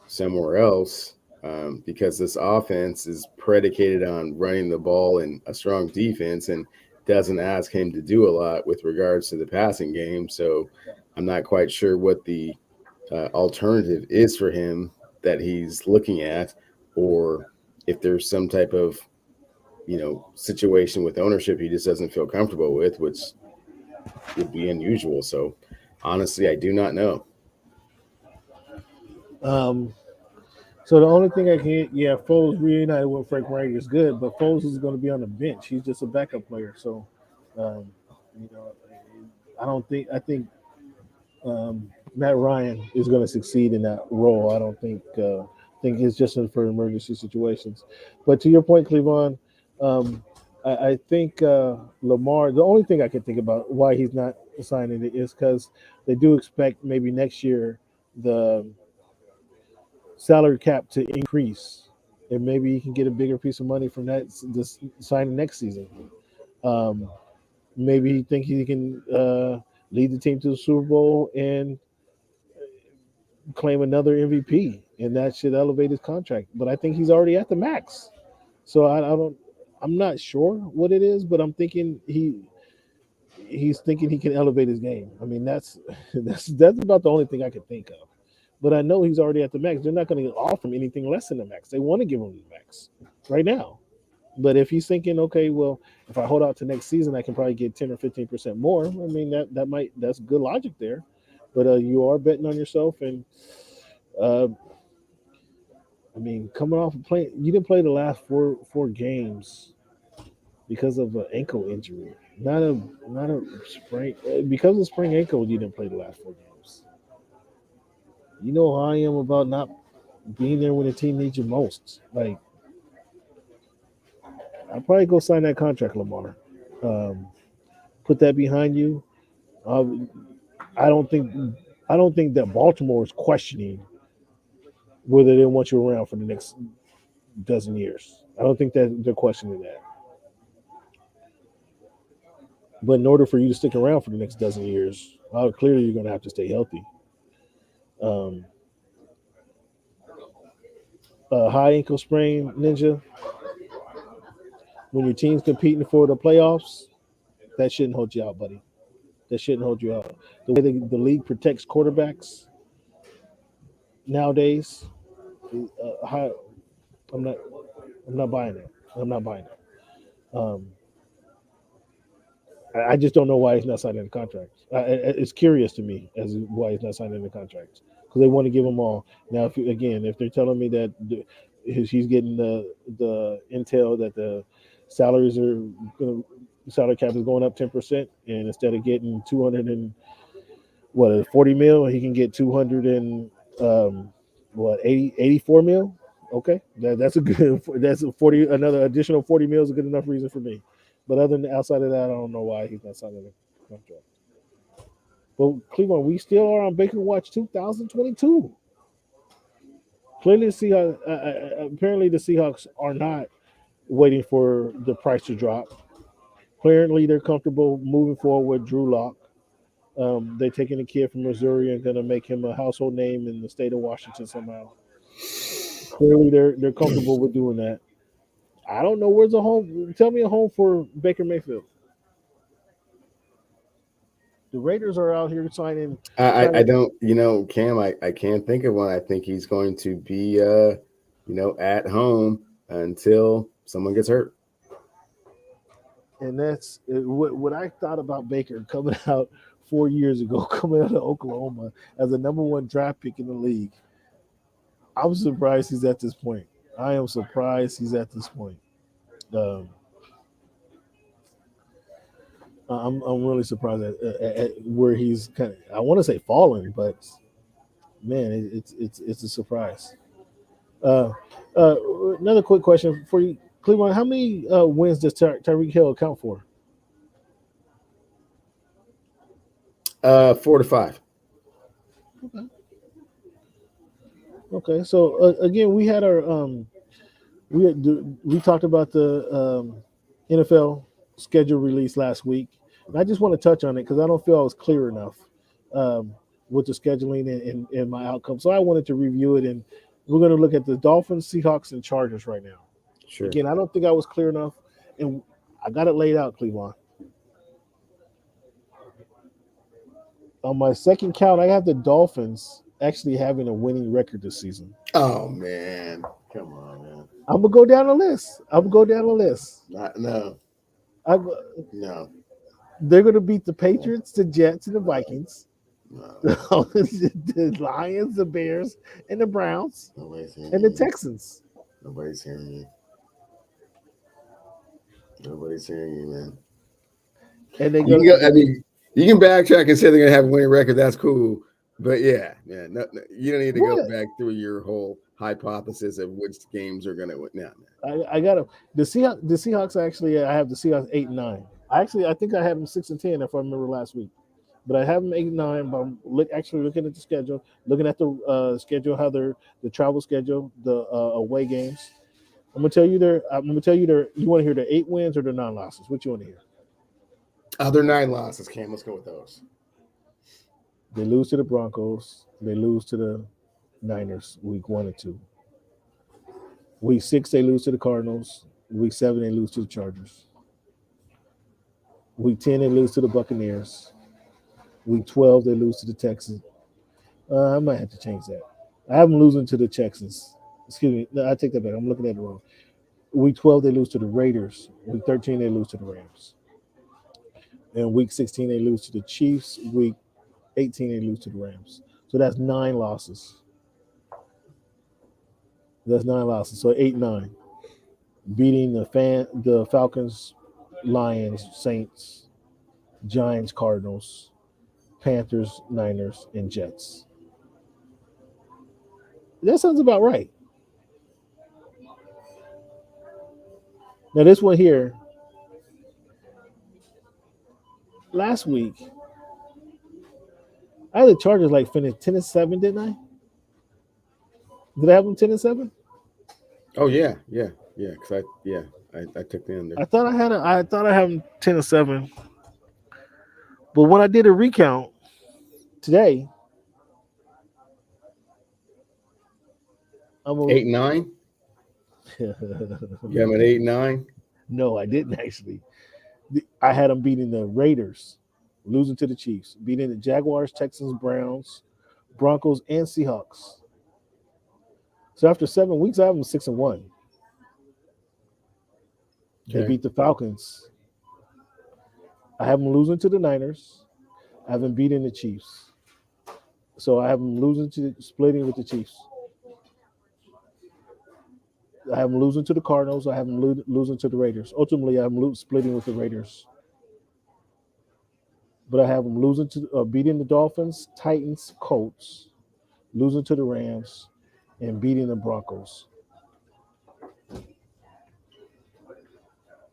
somewhere else, because this offense is predicated on running the ball and a strong defense and doesn't ask him to do a lot with regards to the passing game. So I'm not quite sure what the alternative is for him that he's looking at, or if there's some type of situation with ownership he just doesn't feel comfortable with, which would be unusual. So honestly, I do not know. Um, so the only thing I can, yeah, Foles reunited with Frank Reich is good, but Foles is going to be on the bench. He's just a backup player. So, um, you know, I don't think I think Matt Ryan is going to succeed in that role. I don't think it's just for emergency situations. But to your point, Cleveland, um, I think Lamar. The only thing I can think about why he's not signing it is because they do expect maybe next year the salary cap to increase, and maybe he can get a bigger piece of money from that this signing next season. Um, Maybe he think he can lead the team to the Super Bowl and claim another MVP, and that should elevate his contract. But I think he's already at the max, so I don't. I'm not sure what it is, but I'm thinking he's thinking he can elevate his game. I mean, that's that's about the only thing I can think of. but I know he's already at the max. They're not going to offer him anything less than the max. They want to give him the max right now. But if he's thinking, okay, well, if I hold out to next season, I can probably get 10 or 15% more. I mean, that's good logic there. But you are betting on yourself, and uh, I mean, coming off of playing, you didn't play the last four games because of an ankle injury, not a sprain. Because of sprained ankle, you didn't play the last 4 games. You know how I am about not being there when the team needs you most. Like, I'd probably go sign that contract, Lamar. Um, put that behind you. Uh, I don't think I don't think that Baltimore is questioning whether they want you around for the next dozen years. I don't think that they're questioning that. But in order for you to stick around for the next dozen years, clearly you're going to have to stay healthy. Um, high ankle sprain, Ninja, when your team's competing for the playoffs, that shouldn't hold you out, buddy. That shouldn't hold you out. The way the league protects quarterbacks nowadays, high, I'm not I'm not buying it. I'm not buying it. Um, I just don't know why he's not signing the contract. It's curious to me as to why he's not signing the contracts because they want to give him all. Now, if they're telling me that he's getting the intel that the salaries are going salary cap is going up 10%, and instead of getting 200 and 40 mil, he can get 200 and 84 mil. Okay, that's a good. That's a 40. Another additional 40 mil is a good enough reason for me. But other than outside of that, I don't know why he's not signing a contract. But Cleveland, we still are on Baker Watch 2022. Clearly, the Seahawks. Apparently, the Seahawks are not waiting for the price to drop. Apparently, they're comfortable moving forward with Drew Lock. They're taking a kid from Missouri and going to make him a household name in the state of Washington somehow. Clearly, they're comfortable with doing that. I don't know where's a home. Tell me a home for Baker Mayfield. The Raiders are out here signing. I don't, Cam, I can't think of one. I think he's going to be, at home until someone gets hurt. And that's what I thought about Baker coming out 4 years ago, coming out of Oklahoma as a number one draft pick in the league. I'm surprised he's at this point. I am surprised he's at this point. Um, I'm really surprised at where he's kind of. I want to say fallen, but man, it's a surprise. Uh, uh, Another quick question for you, Cleveland. How many wins does Tyreek Hill account for? 4 to 5. Okay. Okay. So again, we had our we talked about the NFL schedule release last week, and I just want to touch on it because I don't feel I was clear enough with the scheduling and my outcome. So I wanted to review it, and we're going to look at the Dolphins, Seahawks, and Chargers right now. Sure. Again, I don't think I was clear enough, and I got it laid out, Cleveland. On my second count, I have the Dolphins actually having a winning record this season. Oh man, come on, man. I'm gonna go down the list. No. No. They're gonna beat the Patriots, the Jets, and the Vikings. No. The Lions, the Bears, and the Browns, and the Texans. Nobody's hearing you. Nobody's hearing you, man. And they go. You can backtrack and say they're gonna have a winning record. That's cool. But yeah, no, you don't need to go back through your whole hypothesis of which games are going to win. No. I got the Seahawks. Actually, I have the Seahawks 8-9. I think I have them 6-10 if I remember last week, but I have them 8-9. But I'm looking at the schedule, looking at the schedule, how the travel schedule, the away games. I'm gonna tell you You want to hear the 8 wins or the 9 losses? What you want to hear? Other 9 losses, Cam. Let's go with those. They lose to the Broncos. They lose to the Niners week 1 and 2. Week 6, they lose to the Cardinals. Week 7, they lose to the Chargers. Week 10, they lose to the Buccaneers. Week 12, they lose to the Texans. I might have to change that. I have them losing to the Texans. Excuse me. No, I take that back. I'm looking at it wrong. Week 12, they lose to the Raiders. Week 13, they lose to the Rams. And week 16, they lose to the Chiefs. Week 18, they lose to the Rams. So that's 9 losses. That's 9 losses. So 8-9. Beating the Falcons, Lions, Saints, Giants, Cardinals, Panthers, Niners, and Jets. That sounds about right. Now this one here, last week, I had the Chargers like finished 10-7, didn't I? Did I have them 10-7? Oh yeah. Because I took the under. I thought I had them 10-7. But when I did a recount today, I'm a 8-9. You have them at 8-9. no, I didn't actually. I had them beating the Raiders, losing to the Chiefs, beating the Jaguars, Texans, Browns, Broncos, and Seahawks. So after 7 weeks, I have them 6-1. They Okay. beat the Falcons. I have them losing to the Niners. I have them beating the Chiefs. So I have them splitting with the Chiefs. I have them losing to the Cardinals. I have them losing to the Raiders. Ultimately, I'm splitting with the Raiders. But I have them beating the Dolphins, Titans, Colts, losing to the Rams, and beating the Broncos.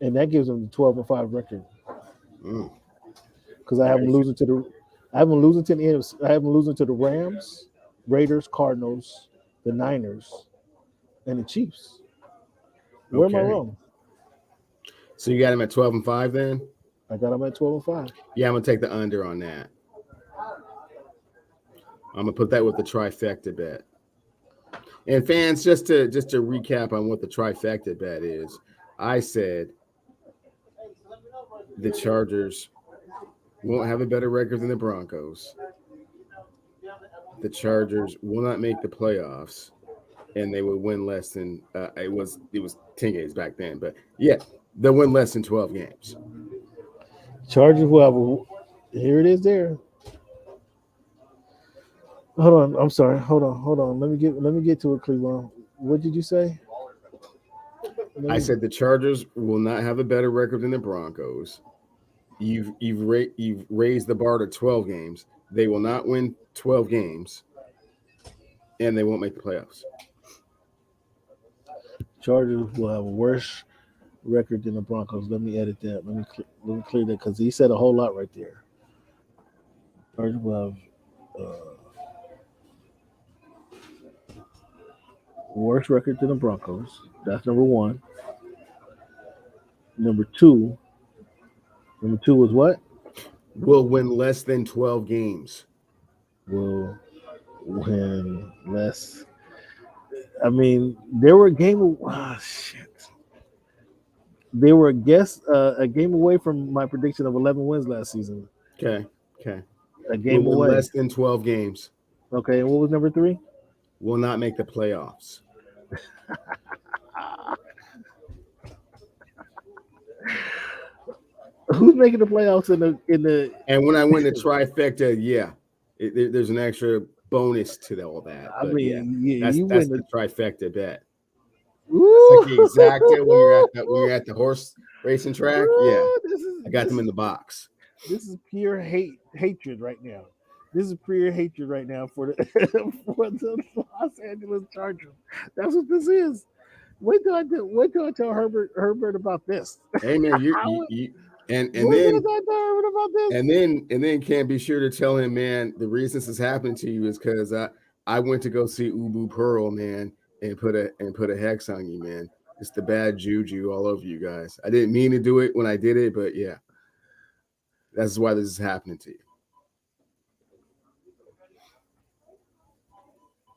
And that gives them the 12-5 record. Mm. Because I have them losing to the NFC. I have them losing to the Rams, Raiders, Cardinals, the Niners, and the Chiefs. Where am I Okay. wrong? So you got them at 12-5 then? I got them at 12-5. Yeah, I'm gonna take the under on that. I'm gonna put that with the trifecta bet. And fans, just to recap on what the trifecta bet is, I said the Chargers won't have a better record than the Broncos. The Chargers will not make the playoffs, and they will win less than it was 10 games back then. But yeah, they'll win less than 12 games. Chargers will have here it is there. Hold on. I'm sorry. Hold on. Let me get to it, Cleveland. What did you say? I said the Chargers will not have a better record than the Broncos. You've raised the bar to 12 games. They will not win 12 games, and they won't make the playoffs. Chargers will have a worse record than the Broncos. Let me edit that. Let me clear that because he said a whole lot right there. Chargers will have worse record than the Broncos. That's number one. Number two. Number two was what? Will win less than 12 games. Will win less. I mean, they were a game. Shit. They were a game away from my prediction of 11 wins last season. Okay. A Will game win away. less than 12 games. Okay, and what was number three? Will not make the playoffs. Who's making the playoffs in the? And when I win the trifecta, yeah, there's an extra bonus to all that. I But yeah, mean, yeah, that's you that's win the trifecta bet. It's like the the. exacta when you're at the horse racing track. Yeah, I got them in the box. This is pure hatred right now. This is pure hatred right now for the for the Los Angeles Chargers. That's what this is. Wait till I tell Herbert about this. Hey man, and then I tell Herbert about this? and then can't be sure to tell him, man, the reason this is happening to you is because I went to go see Ubu Pearl, man, and put a hex on you, man. It's the bad juju all over you guys. I didn't mean to do it when I did it, but yeah, that's why this is happening to you.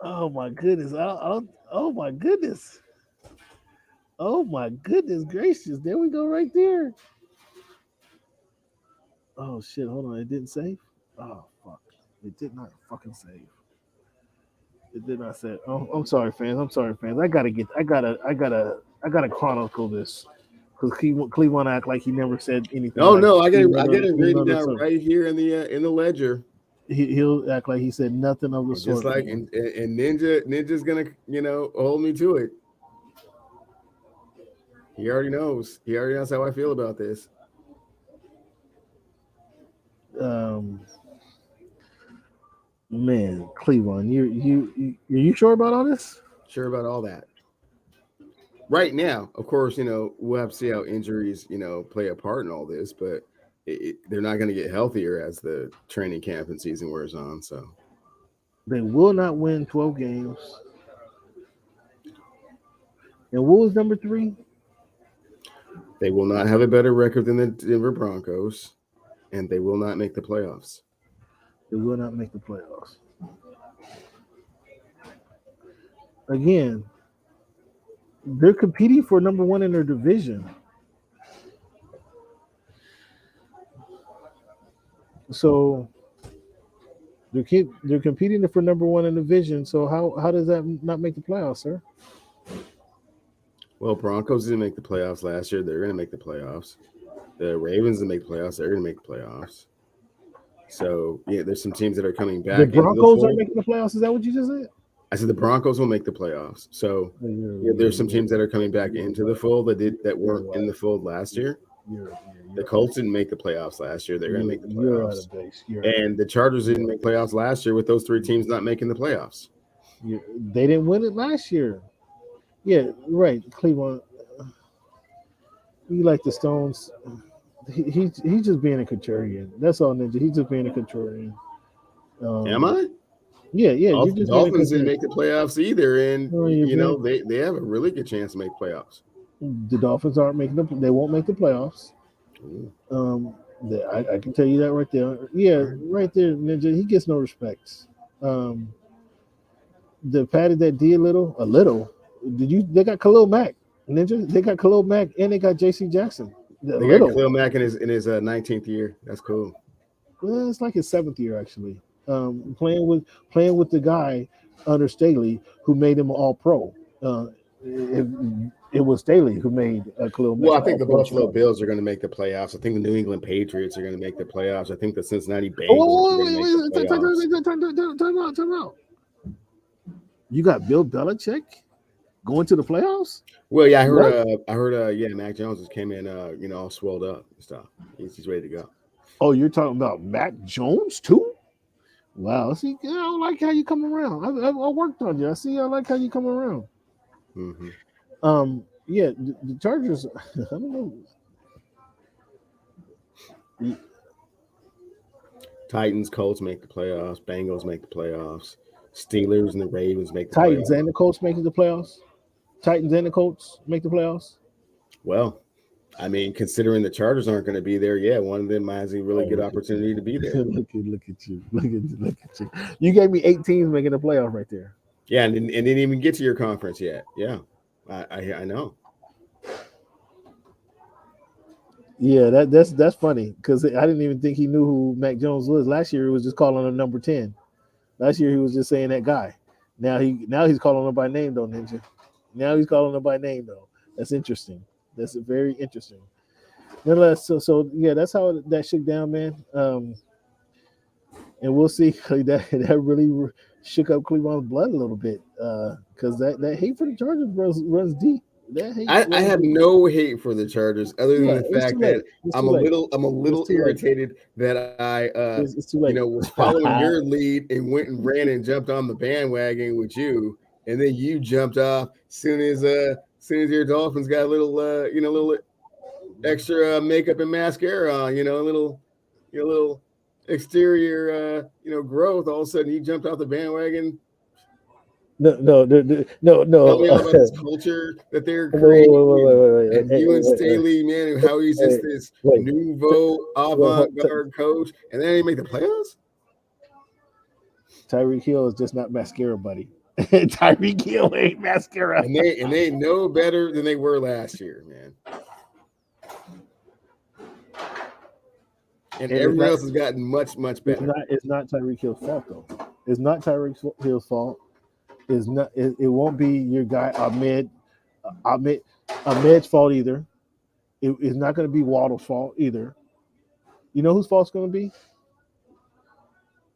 Oh my goodness! Oh my goodness! Oh my goodness gracious! There we go, right there. Oh shit! Hold on, it didn't save. Oh fuck! It did not fucking save. It did not say. Oh, I'm sorry, fans. I'm sorry, fans. I gotta chronicle this because Cleveland act like he never said anything Oh like no, that, I get it even written though that's down so. right here in the ledger. He'll act like he said nothing of the And just sort, like man. and Ninja's gonna hold me to it. He already knows. He already knows how I feel about this. Um, man, Cleveland, are you sure about all this? Sure about all that. Right now, of course, we'll have to see how injuries, play a part in all this, but they're not going to get healthier as the training camp and season wears on. So They will not win 12 games. And what was number three? they will not have a better record than the Denver Broncos, and they will not make the playoffs. They will not make the playoffs. Again, they're competing for number one in their division. So they're competing for number one in the division. So how does that not make the playoffs, sir? Well, Broncos didn't make the playoffs last year. They're going to make the playoffs. The Ravens didn't make the playoffs. They're going to make the playoffs. So, yeah, there's some teams that are coming The back into the Broncos are fold. making the playoffs. Is that what you just said? I said the Broncos will make the playoffs. So, there's some teams that are coming back into the fold that weren't in the fold last year. The Colts didn't make the playoffs last year. They're going to make the You're out playoffs. of base. And the Chargers didn't make playoffs last year with those three teams not making the playoffs. They didn't win it last year. Yeah, right. Cleveland. You like the Stones. He's just being a contrarian. That's all, Ninja. He's just being a contrarian. Am I? Yeah. You're just Dolphins being didn't make the playoffs either, and Oh, they have a really good chance to make playoffs. the Dolphins aren't making they won't make the playoffs. Ooh. I can tell you that right there. Yeah, right there, Ninja. He gets no respects. The padded that D a little. They got Khalil Mack, Ninja. They got Khalil Mack and they got JC Jackson. They got Khalil Mack in his 19th year. That's cool. Well, it's like his 7th year actually. Playing with the guy under Staley who made him all pro. It was Staley who made Khalil Mack. Well, I think the Buffalo Bills are going to make the playoffs. I think the New England Patriots are going to make the playoffs. I think the Cincinnati Bengals are going to make the playoffs. Time out. You got Bill Belichick going to the playoffs? Well, yeah, I heard. Yeah, Mac Jones just came in, all swelled up and stuff. He's ready to go. Oh, you're talking about Mac Jones too? Wow. See, I don't like how you come around. I worked on you. I like how you come around. Mm-hmm. Yeah, the Chargers. I don't know. Titans, Colts make the playoffs. Bengals make the playoffs. Steelers and the Ravens make the Titans playoffs. and the Colts making the playoffs. Titans and the Colts make the playoffs. Well, I mean, considering the Chargers aren't going to be there, yeah, one of them has a really good opportunity to be there. Look at you. Look at you. You gave me 8 teams making the playoff right there. Yeah, and didn't even get to your conference yet. Yeah, I know. Yeah, that's funny because I didn't even think he knew who Mac Jones was. Last year he was just calling him number 10. Last year he was just saying that guy. Now he's calling him by name though, Ninja. Now he's calling him by name though. That's interesting. That's very interesting. Nonetheless, so yeah, that's how that shook down, man. And we'll see. That really shook up Cleveland's blood a little bit because that hate for the Chargers runs deep. I have no hate for the Chargers other than the fact that I'm a little irritated that I was following your lead and went and ran and jumped on the bandwagon with you, and then you jumped off soon as your Dolphins got a little extra makeup and mascara on, a little exterior growth. All of a sudden you jumped off the bandwagon. No. Tell me all about this culture that they're creating. And you and Staley, man, how he's just this nouveau avant-garde coach, and then he make the playoffs. Tyreek Hill is just not mascara, buddy. Tyreek Hill ain't mascara, and they know better than they were last year, man. And everyone else has gotten much better. It's not Tyreek Hill's fault though. It's not Tyreek Hill's fault. is not. It won't be your guy Ahmed Ahmed's fault either. It's not going to be Waddle's fault either. You know whose fault it's going to be?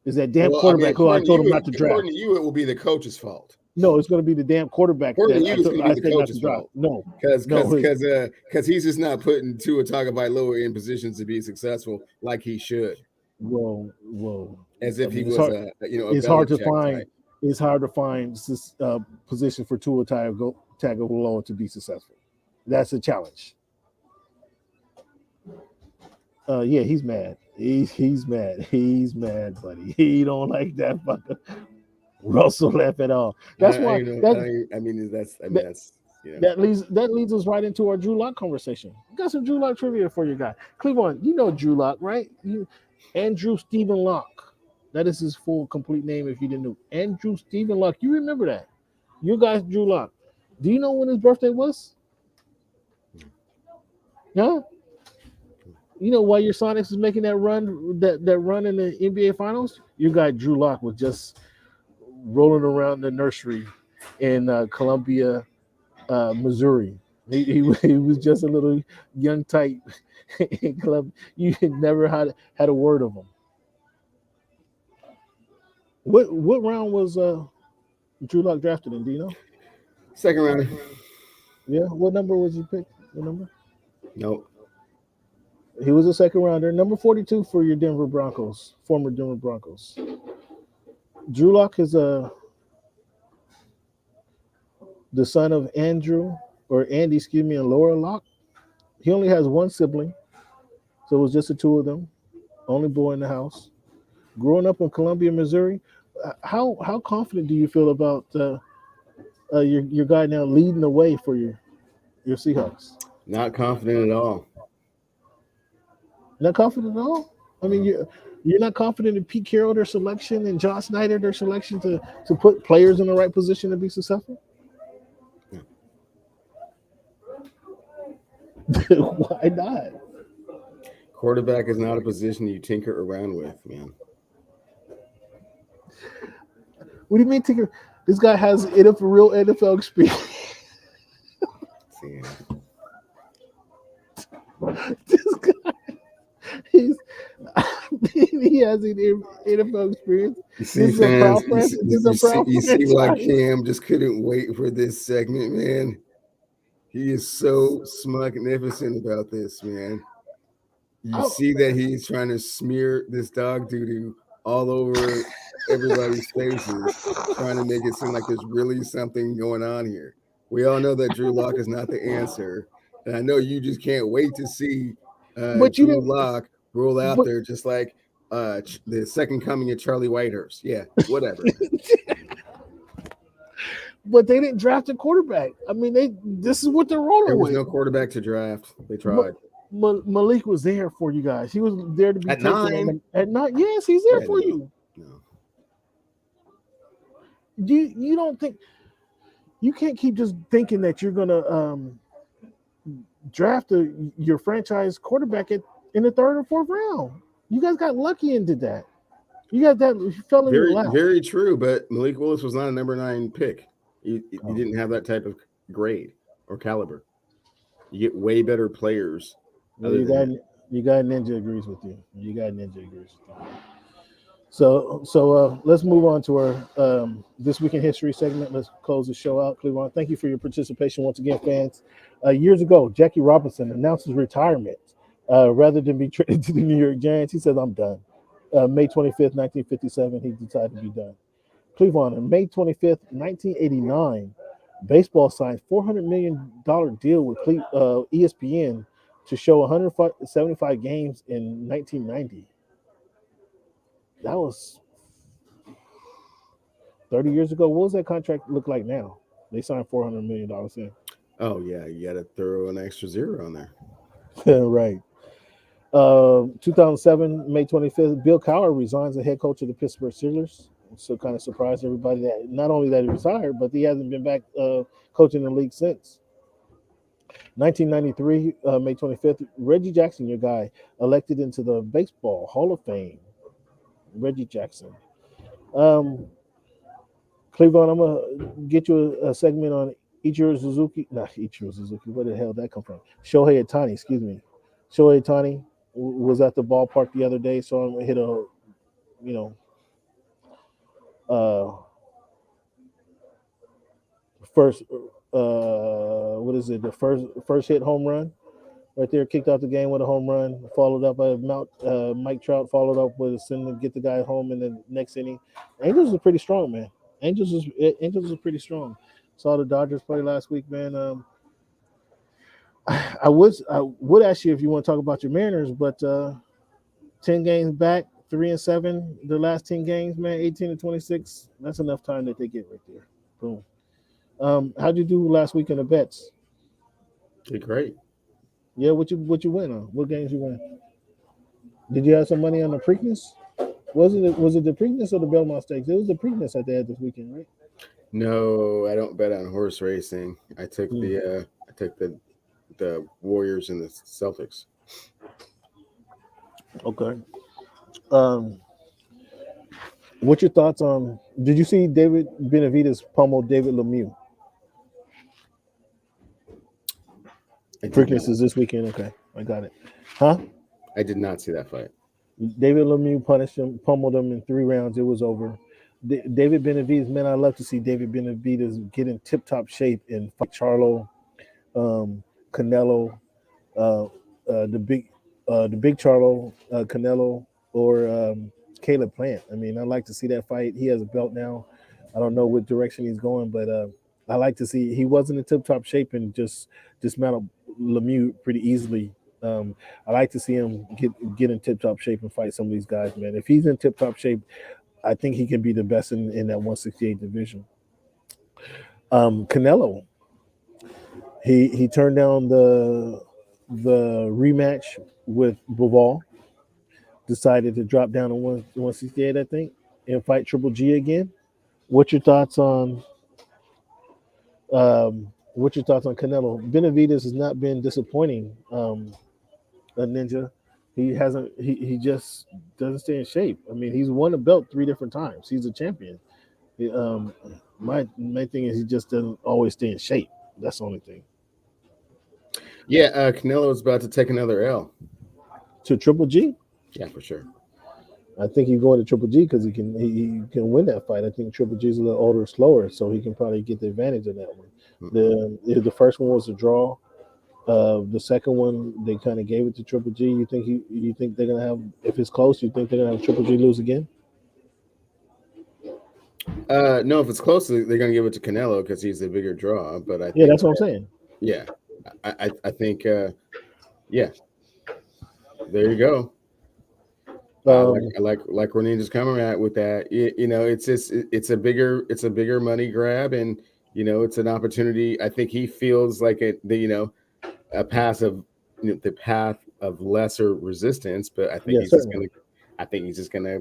Is that damn Well, I mean, quarterback who I told him not to draft. according to you, it will be the coach's fault. No, it's going to be the damn quarterback According that to you, it's going to I be the said not to coach's draft. fault. No, Because he's just not putting Tua Tagovailoa in positions to be successful like he should. Whoa. As if he was it's hard to find. Type. It's hard to find position for Tua Tagovailoa to be successful. That's a challenge. Yeah, he's mad. He's mad. He's mad, buddy. He don't like that fucker Russell left at all. That's why. That leads us right into our Drew Lock conversation. Got some Drew Lock trivia for you guys. Cleveland, you know Drew Lock, right? Andrew Stephen Locke. That is his full complete name. If you didn't know, Andrew Stephen Locke. You remember that? You guys, Drew Lock. Do you know when his birthday was? Huh? You know why your Sonics is making that run that run in the NBA Finals? Your guy Drew Lock was just rolling around the nursery in Columbia, Missouri. He was just a little young type in club. You never had a word of him. What round was Drew Lock drafted in? Do you know? Second round. Yeah. What number was he picked? What number? Nope. He was a second rounder, number 42 for your Denver Broncos, former Denver Broncos. Drew Lock is the son of Andy, and Laura Locke. He only has one sibling, so it was just the two of them. Only boy in the house. Growing up in Columbia, Missouri, how confident do you feel about your guy now leading the way for your Seahawks? Not confident at all. Not confident at all? I mean, you're not confident in Pete Carroll, their selection, and John Snyder, their selection to put players in the right position to be successful? Yeah. Why not? Quarterback is not a position you tinker around with, man. What do you mean tinker? This guy has real NFL experience. This guy, he has NFL experience. You see, fans, you see why Cam just couldn't wait for this segment, man. He is so magnificent about this, man. You see that he's trying to smear this dog doo-doo all over everybody's faces, trying to make it seem like there's really something going on here. We all know that Drew Lock is not the answer. And I know you just can't wait to see Drew Lock roll out there just like the second coming of Charlie Whitehurst. Yeah, whatever. But they didn't draft a quarterback. I mean, this is what they're rolling with. There was no quarterback to draft. They tried. Malik was there for you guys. He was there to be at 9. At 9, yes, he's there for you. No. You don't think you can't keep just thinking that you're gonna draft your franchise quarterback in the 3rd or 4th round. You guys got lucky into that. You got that fell in your lap. Very true, but Malik Willis was not a number 9 pick. You didn't have that type of grade or caliber. You get way better players. You got Ninja agrees with you. So let's move on to our This Week in History segment. Let's close the show out. Cleveland, thank you for your participation once again, fans. Years ago, Jackie Robinson announced his retirement rather than be traded to the New York Giants. He said, "I'm done." May 25th, 1957, he decided to be done. Cleveland, on May 25th, 1989, baseball signed $400 million deal with ESPN to show 175 games in 1990. That was 30 years ago. What does that contract look like now? They signed $400 million in. Oh, yeah. You got to throw an extra zero on there. Right. 2007, May 25th, Bill Cowher resigns as head coach of the Pittsburgh Steelers. So kind of surprised everybody that not only that he retired, but he hasn't been back coaching the league since. 1993, May 25th, Reggie Jackson, your guy, elected into the Baseball Hall of Fame. Reggie Jackson. Cleveland, Cleveland, I'm gonna get you a segment on Ichiro Suzuki. Not Ichiro Suzuki. Where the hell did that come from? Shohei Ohtani. Excuse me. Shohei Ohtani was at the ballpark the other day, so I'm gonna hit a you know first what is it? The first hit home run right there, kicked out the game with a home run, followed up by Mike Trout, followed up with a single to get the guy home in the next inning. Angels is pretty strong, man. Angels is pretty strong. Saw the Dodgers play last week, man. I would ask you if you want to talk about your Mariners, but 10 games back, 3-7, the last 10 games, man, 18-26. That's enough time that they get right there. Boom. How'd you do last week in the bets? Did great. Yeah, what you win on? What games you win? Did you have some money on the Preakness? Was it the Preakness or the Belmont Stakes? It was the Preakness that they had this weekend, right? No, I don't bet on horse racing. I took Hmm. the Warriors and the Celtics. Okay. Um, what's your thoughts on? Did you see David Benavidez pummel David Lemieux? I did Preakness not. is this weekend. Okay, I got it. Huh? I did not see that fight. David Lemieux pummeled him in 3 rounds. It was over. David Benavidez, man, I love to see David Benavidez get in tip-top shape and fight Charlo, Canelo, uh, the big Charlo, Canelo, or Caleb Plant. I mean, I like to see that fight. He has a belt now. I don't know what direction he's going, but I like to see. He wasn't in tip-top shape and just dismantled Lemieux pretty easily. I like to see him get in tip-top shape and fight some of these guys, man. If he's in tip-top shape, I think he can be the best in that 168 division. Canelo, he turned down the rematch with Bivol, decided to drop down to 168, I think, and fight Triple G again. What's your thoughts on Canelo? Benavidez has not been disappointing, a ninja. He hasn't. He just doesn't stay in shape. I mean, he's won a belt 3 different times. He's a champion. He, my thing is he just doesn't always stay in shape. That's the only thing. Yeah, Canelo is about to take another L. To Triple G, Yeah, for sure. I think he's going to Triple G because he can win that fight. I think Triple G is a little older, slower, so he can probably get the advantage of that one. The first one was a draw. The second one they kind of gave it to Triple G. You think they're gonna have, if it's close? You think they're gonna have Triple G lose again? No, if it's close, they're going to give it to Canelo because he's the bigger draw. But I Yeah, think, that's what I'm saying. yeah, I think, yeah, there you go. Um, Like where Ninja's coming at with that. It's just it's a bigger money grab, and it's an opportunity. I think he feels like a path of the path of lesser resistance, but yeah, certainly. I think he's just gonna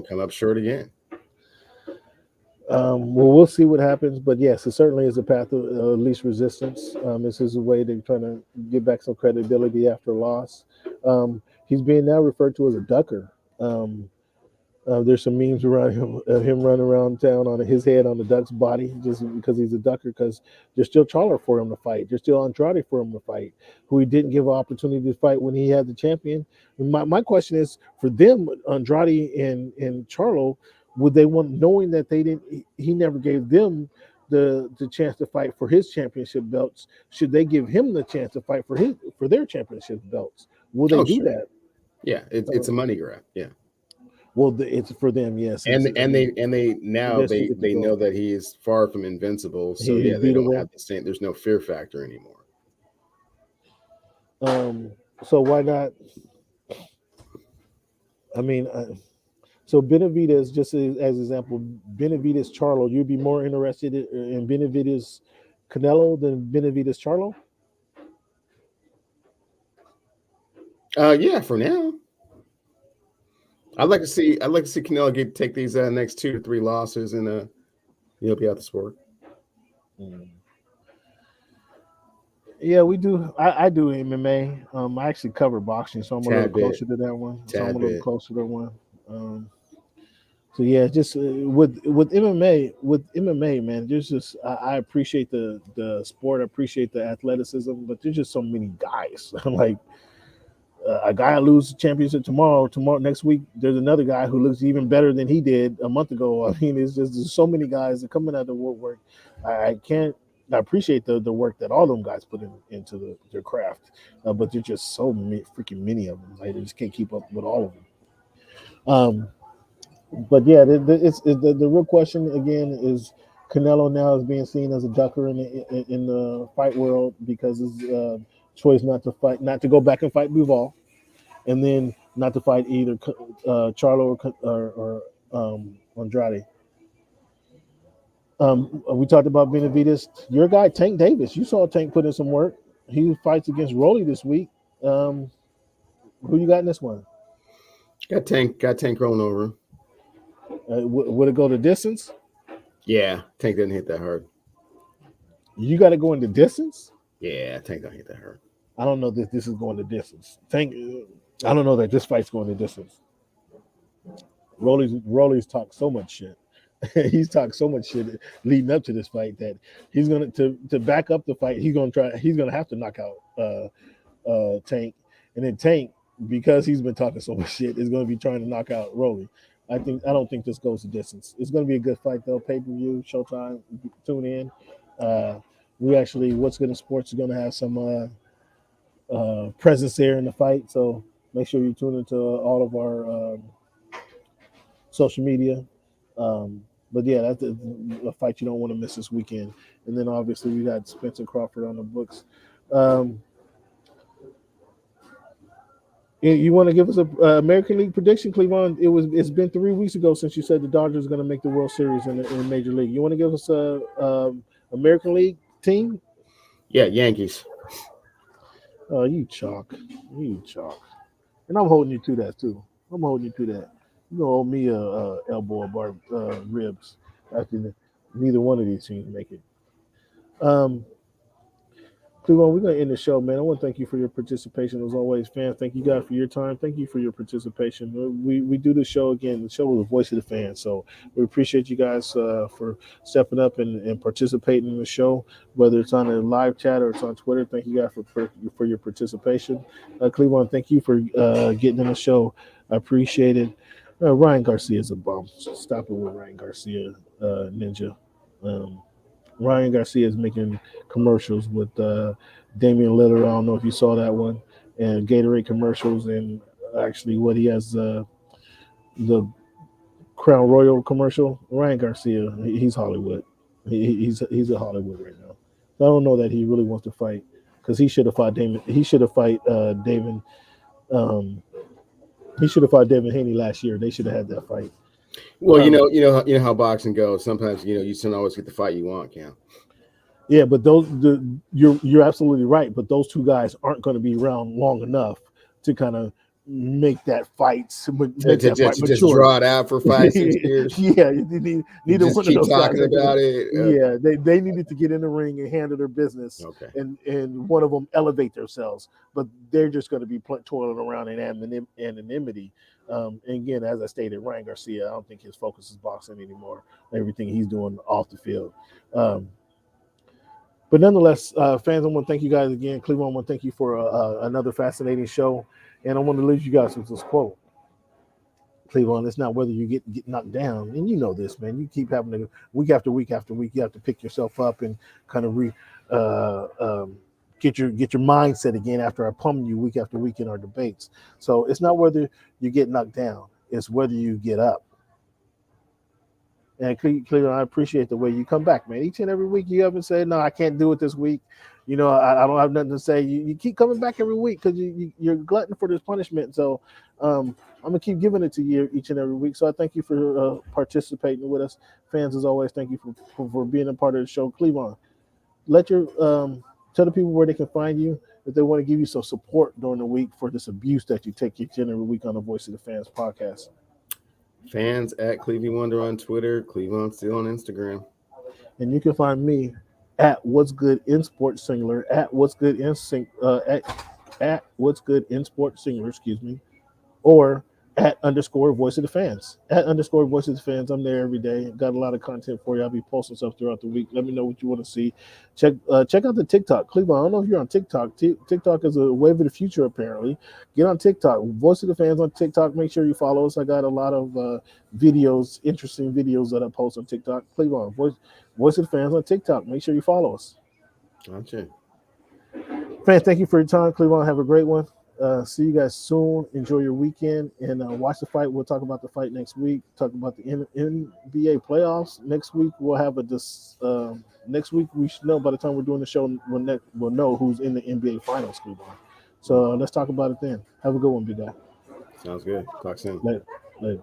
come up short again. Well, we'll see what happens, but yes, it certainly is a path of least resistance. This is a way they're trying to get back some credibility after a loss. He's being now referred to as a ducker. Um, there's some memes around him, him running around town on his head on the duck's body just because he's a ducker. Because there's still Charlo for him to fight. There's still Andrade for him to fight, who he didn't give an opportunity to fight when he had the champion. And my question is for them, Andrade and Charlo, would they want, knowing that they didn't, he never gave them the chance to fight for his championship belts? Should they give him the chance to fight for their championship belts? Will they Oh, do sure. that? Yeah, it's a money grab. Yeah. Well, it's for them, yes. They now They still get to they know go. that he is far from invincible. So He's yeah, they don't have beatable. the same. There's no fear factor anymore. Um, so why not? I mean, so Benavidez, just as example, Benavidez Charlo, you'd be more interested in Benavidez Canelo than Benavidez Charlo? Yeah, for now. I'd like to see Canelo take these next 2 to 3 losses and be out the sport. Mm. Yeah, we do. I do MMA. I actually cover boxing, so I'm a little Tad bit, closer to that one. tad bit. Um, So yeah, just with MMA, man. There's just I appreciate the sport, I appreciate the athleticism, but there's just so many guys. Like a guy loses the championship tomorrow. Tomorrow, next week, there's another guy who looks even better than he did a month ago. I mean, it's just there's so many guys that coming out of the woodwork. I can't. I appreciate the work that all them guys put into their craft, but there's just so many, freaking many of them. Like, they just can't keep up with all of them. Um, but yeah, the real question again is Canelo now is being seen as a ducker in the fight world because his choice not to fight, not to go back and fight Buval, and then not to fight either Charlo or Andrade. We talked about Benavides. Your guy Tank Davis. You saw Tank put in some work. He fights against Rolly this week. Who you got in this one? Got Tank rolling over him. Would it go the distance? Yeah, Tank didn't hit that hard. You got to go in the distance. Yeah, Tank don't hit that hard. I don't know that this is going the distance. Tank. I don't know that this fight's going the distance. Rolly's talked so much shit. He's talked so much shit leading up to this fight that he's gonna to back up the fight. He's gonna have to knock out Tank, and then Tank, because he's been talking so much shit, is gonna be trying to knock out Rolly. I don't think this goes the distance. It's gonna be a good fight though. Pay per view, Showtime. Tune in. We actually, What's Good in Sports is gonna have some presence there in the fight, so make sure you tune into all of our social media. But yeah, that's a fight you don't want to miss this weekend. And then obviously we got Spencer Crawford on the books. You want to give us a American League prediction, Cleveland? It's been 3 weeks ago since you said the Dodgers are going to make the World Series in Major League. You want to give us a American League team? Yeah, Yankees. Oh, you chalk, and I'm holding you to that too. I'm holding you to that. You gonna owe me a elbow or bar ribs after neither one of these teams make it. Cleveland, we're gonna end the show, man. I want to thank you for your participation as always, fans. Thank you guys for your time. Thank you for your participation. We do the show again. The show with the voice of the fans. So we appreciate you guys for stepping up and participating in the show, whether it's on a live chat or it's on Twitter. Thank you guys for your participation. Cleveland, thank you for getting in the show. I appreciate it. Ryan Garcia is a bum. Stop it with Ryan Garcia, Ninja. Ryan Garcia is making commercials with Damian Lillard. I don't know if you saw that one, and Gatorade commercials, and actually what he has the Crown Royal commercial. Ryan Garcia, he's Hollywood. He's a Hollywood right now. So I don't know that he really wants to fight because he should have fought Damon. He should have fought David. He should have fought Devin Haney last year. They should have had that fight. Well, you know how boxing goes. Sometimes you don't always get the fight you want, Cam. Yeah, but you're absolutely right. But those two guys aren't going to be around long enough to kind of make that fight. Just draw it out for 5-6 years. Yeah, neither one of those talking guys about it. Yeah, they needed to get in the ring and handle their business. Okay. And one of them elevate themselves, but they're just going to be toiling around in anonymity. And again, as I stated, Ryan Garcia, I don't think his focus is boxing anymore. Everything he's doing off the field. But nonetheless, fans, I want to thank you guys again. Cleveland, I want to thank you for another fascinating show. And I want to leave you guys with this quote. Cleveland, it's not whether you get knocked down. And you know this, man. You keep having to, week after week after week, you have to pick yourself up and kind of get your mindset again after I pummel you week after week in our debates. So it's not whether you get knocked down. It's whether you get up. And Cleveland, I appreciate the way you come back, man. Each and every week you haven't said, no, I can't do it this week. I don't have nothing to say. You keep coming back every week because you're glutton for this punishment. So I'm going to keep giving it to you each and every week. So I thank you for participating with us. Fans, as always, thank you for being a part of the show. Cleveland, let your tell the people where they can find you if they want to give you some support during the week for this abuse that you take each and every week on the Voice of the Fans podcast. Fans at Clevie Wonder on Twitter, Cleveland Still on Instagram. And you can find me at What's Good in Sports Singular, at What's Good in What's Good in Sports Singular, or at underscore voice of the fans. At underscore voice of the fans. I'm there every day. Got a lot of content for you. I'll be posting stuff throughout the week. Let me know what you want to see. Check out the TikTok. Cleveland, I don't know if you're on TikTok. TikTok is a wave of the future, apparently. Get on TikTok. Voice of the fans on TikTok. Make sure you follow us. I got a lot of videos, interesting videos that I post on TikTok. Cleveland, voice of the fans on TikTok. Make sure you follow us. Gotcha. Fans, thank you for your time. Cleveland, have a great one. See you guys soon. Enjoy your weekend and watch the fight. We'll talk about the fight next week. Talk about the NBA playoffs next week. We'll have next week. We should know by the time we're doing the show. We'll know who's in the NBA finals. Cleveland. So let's talk about it then. Have a good one, big guy. Sounds good. Talk soon. Later. Later.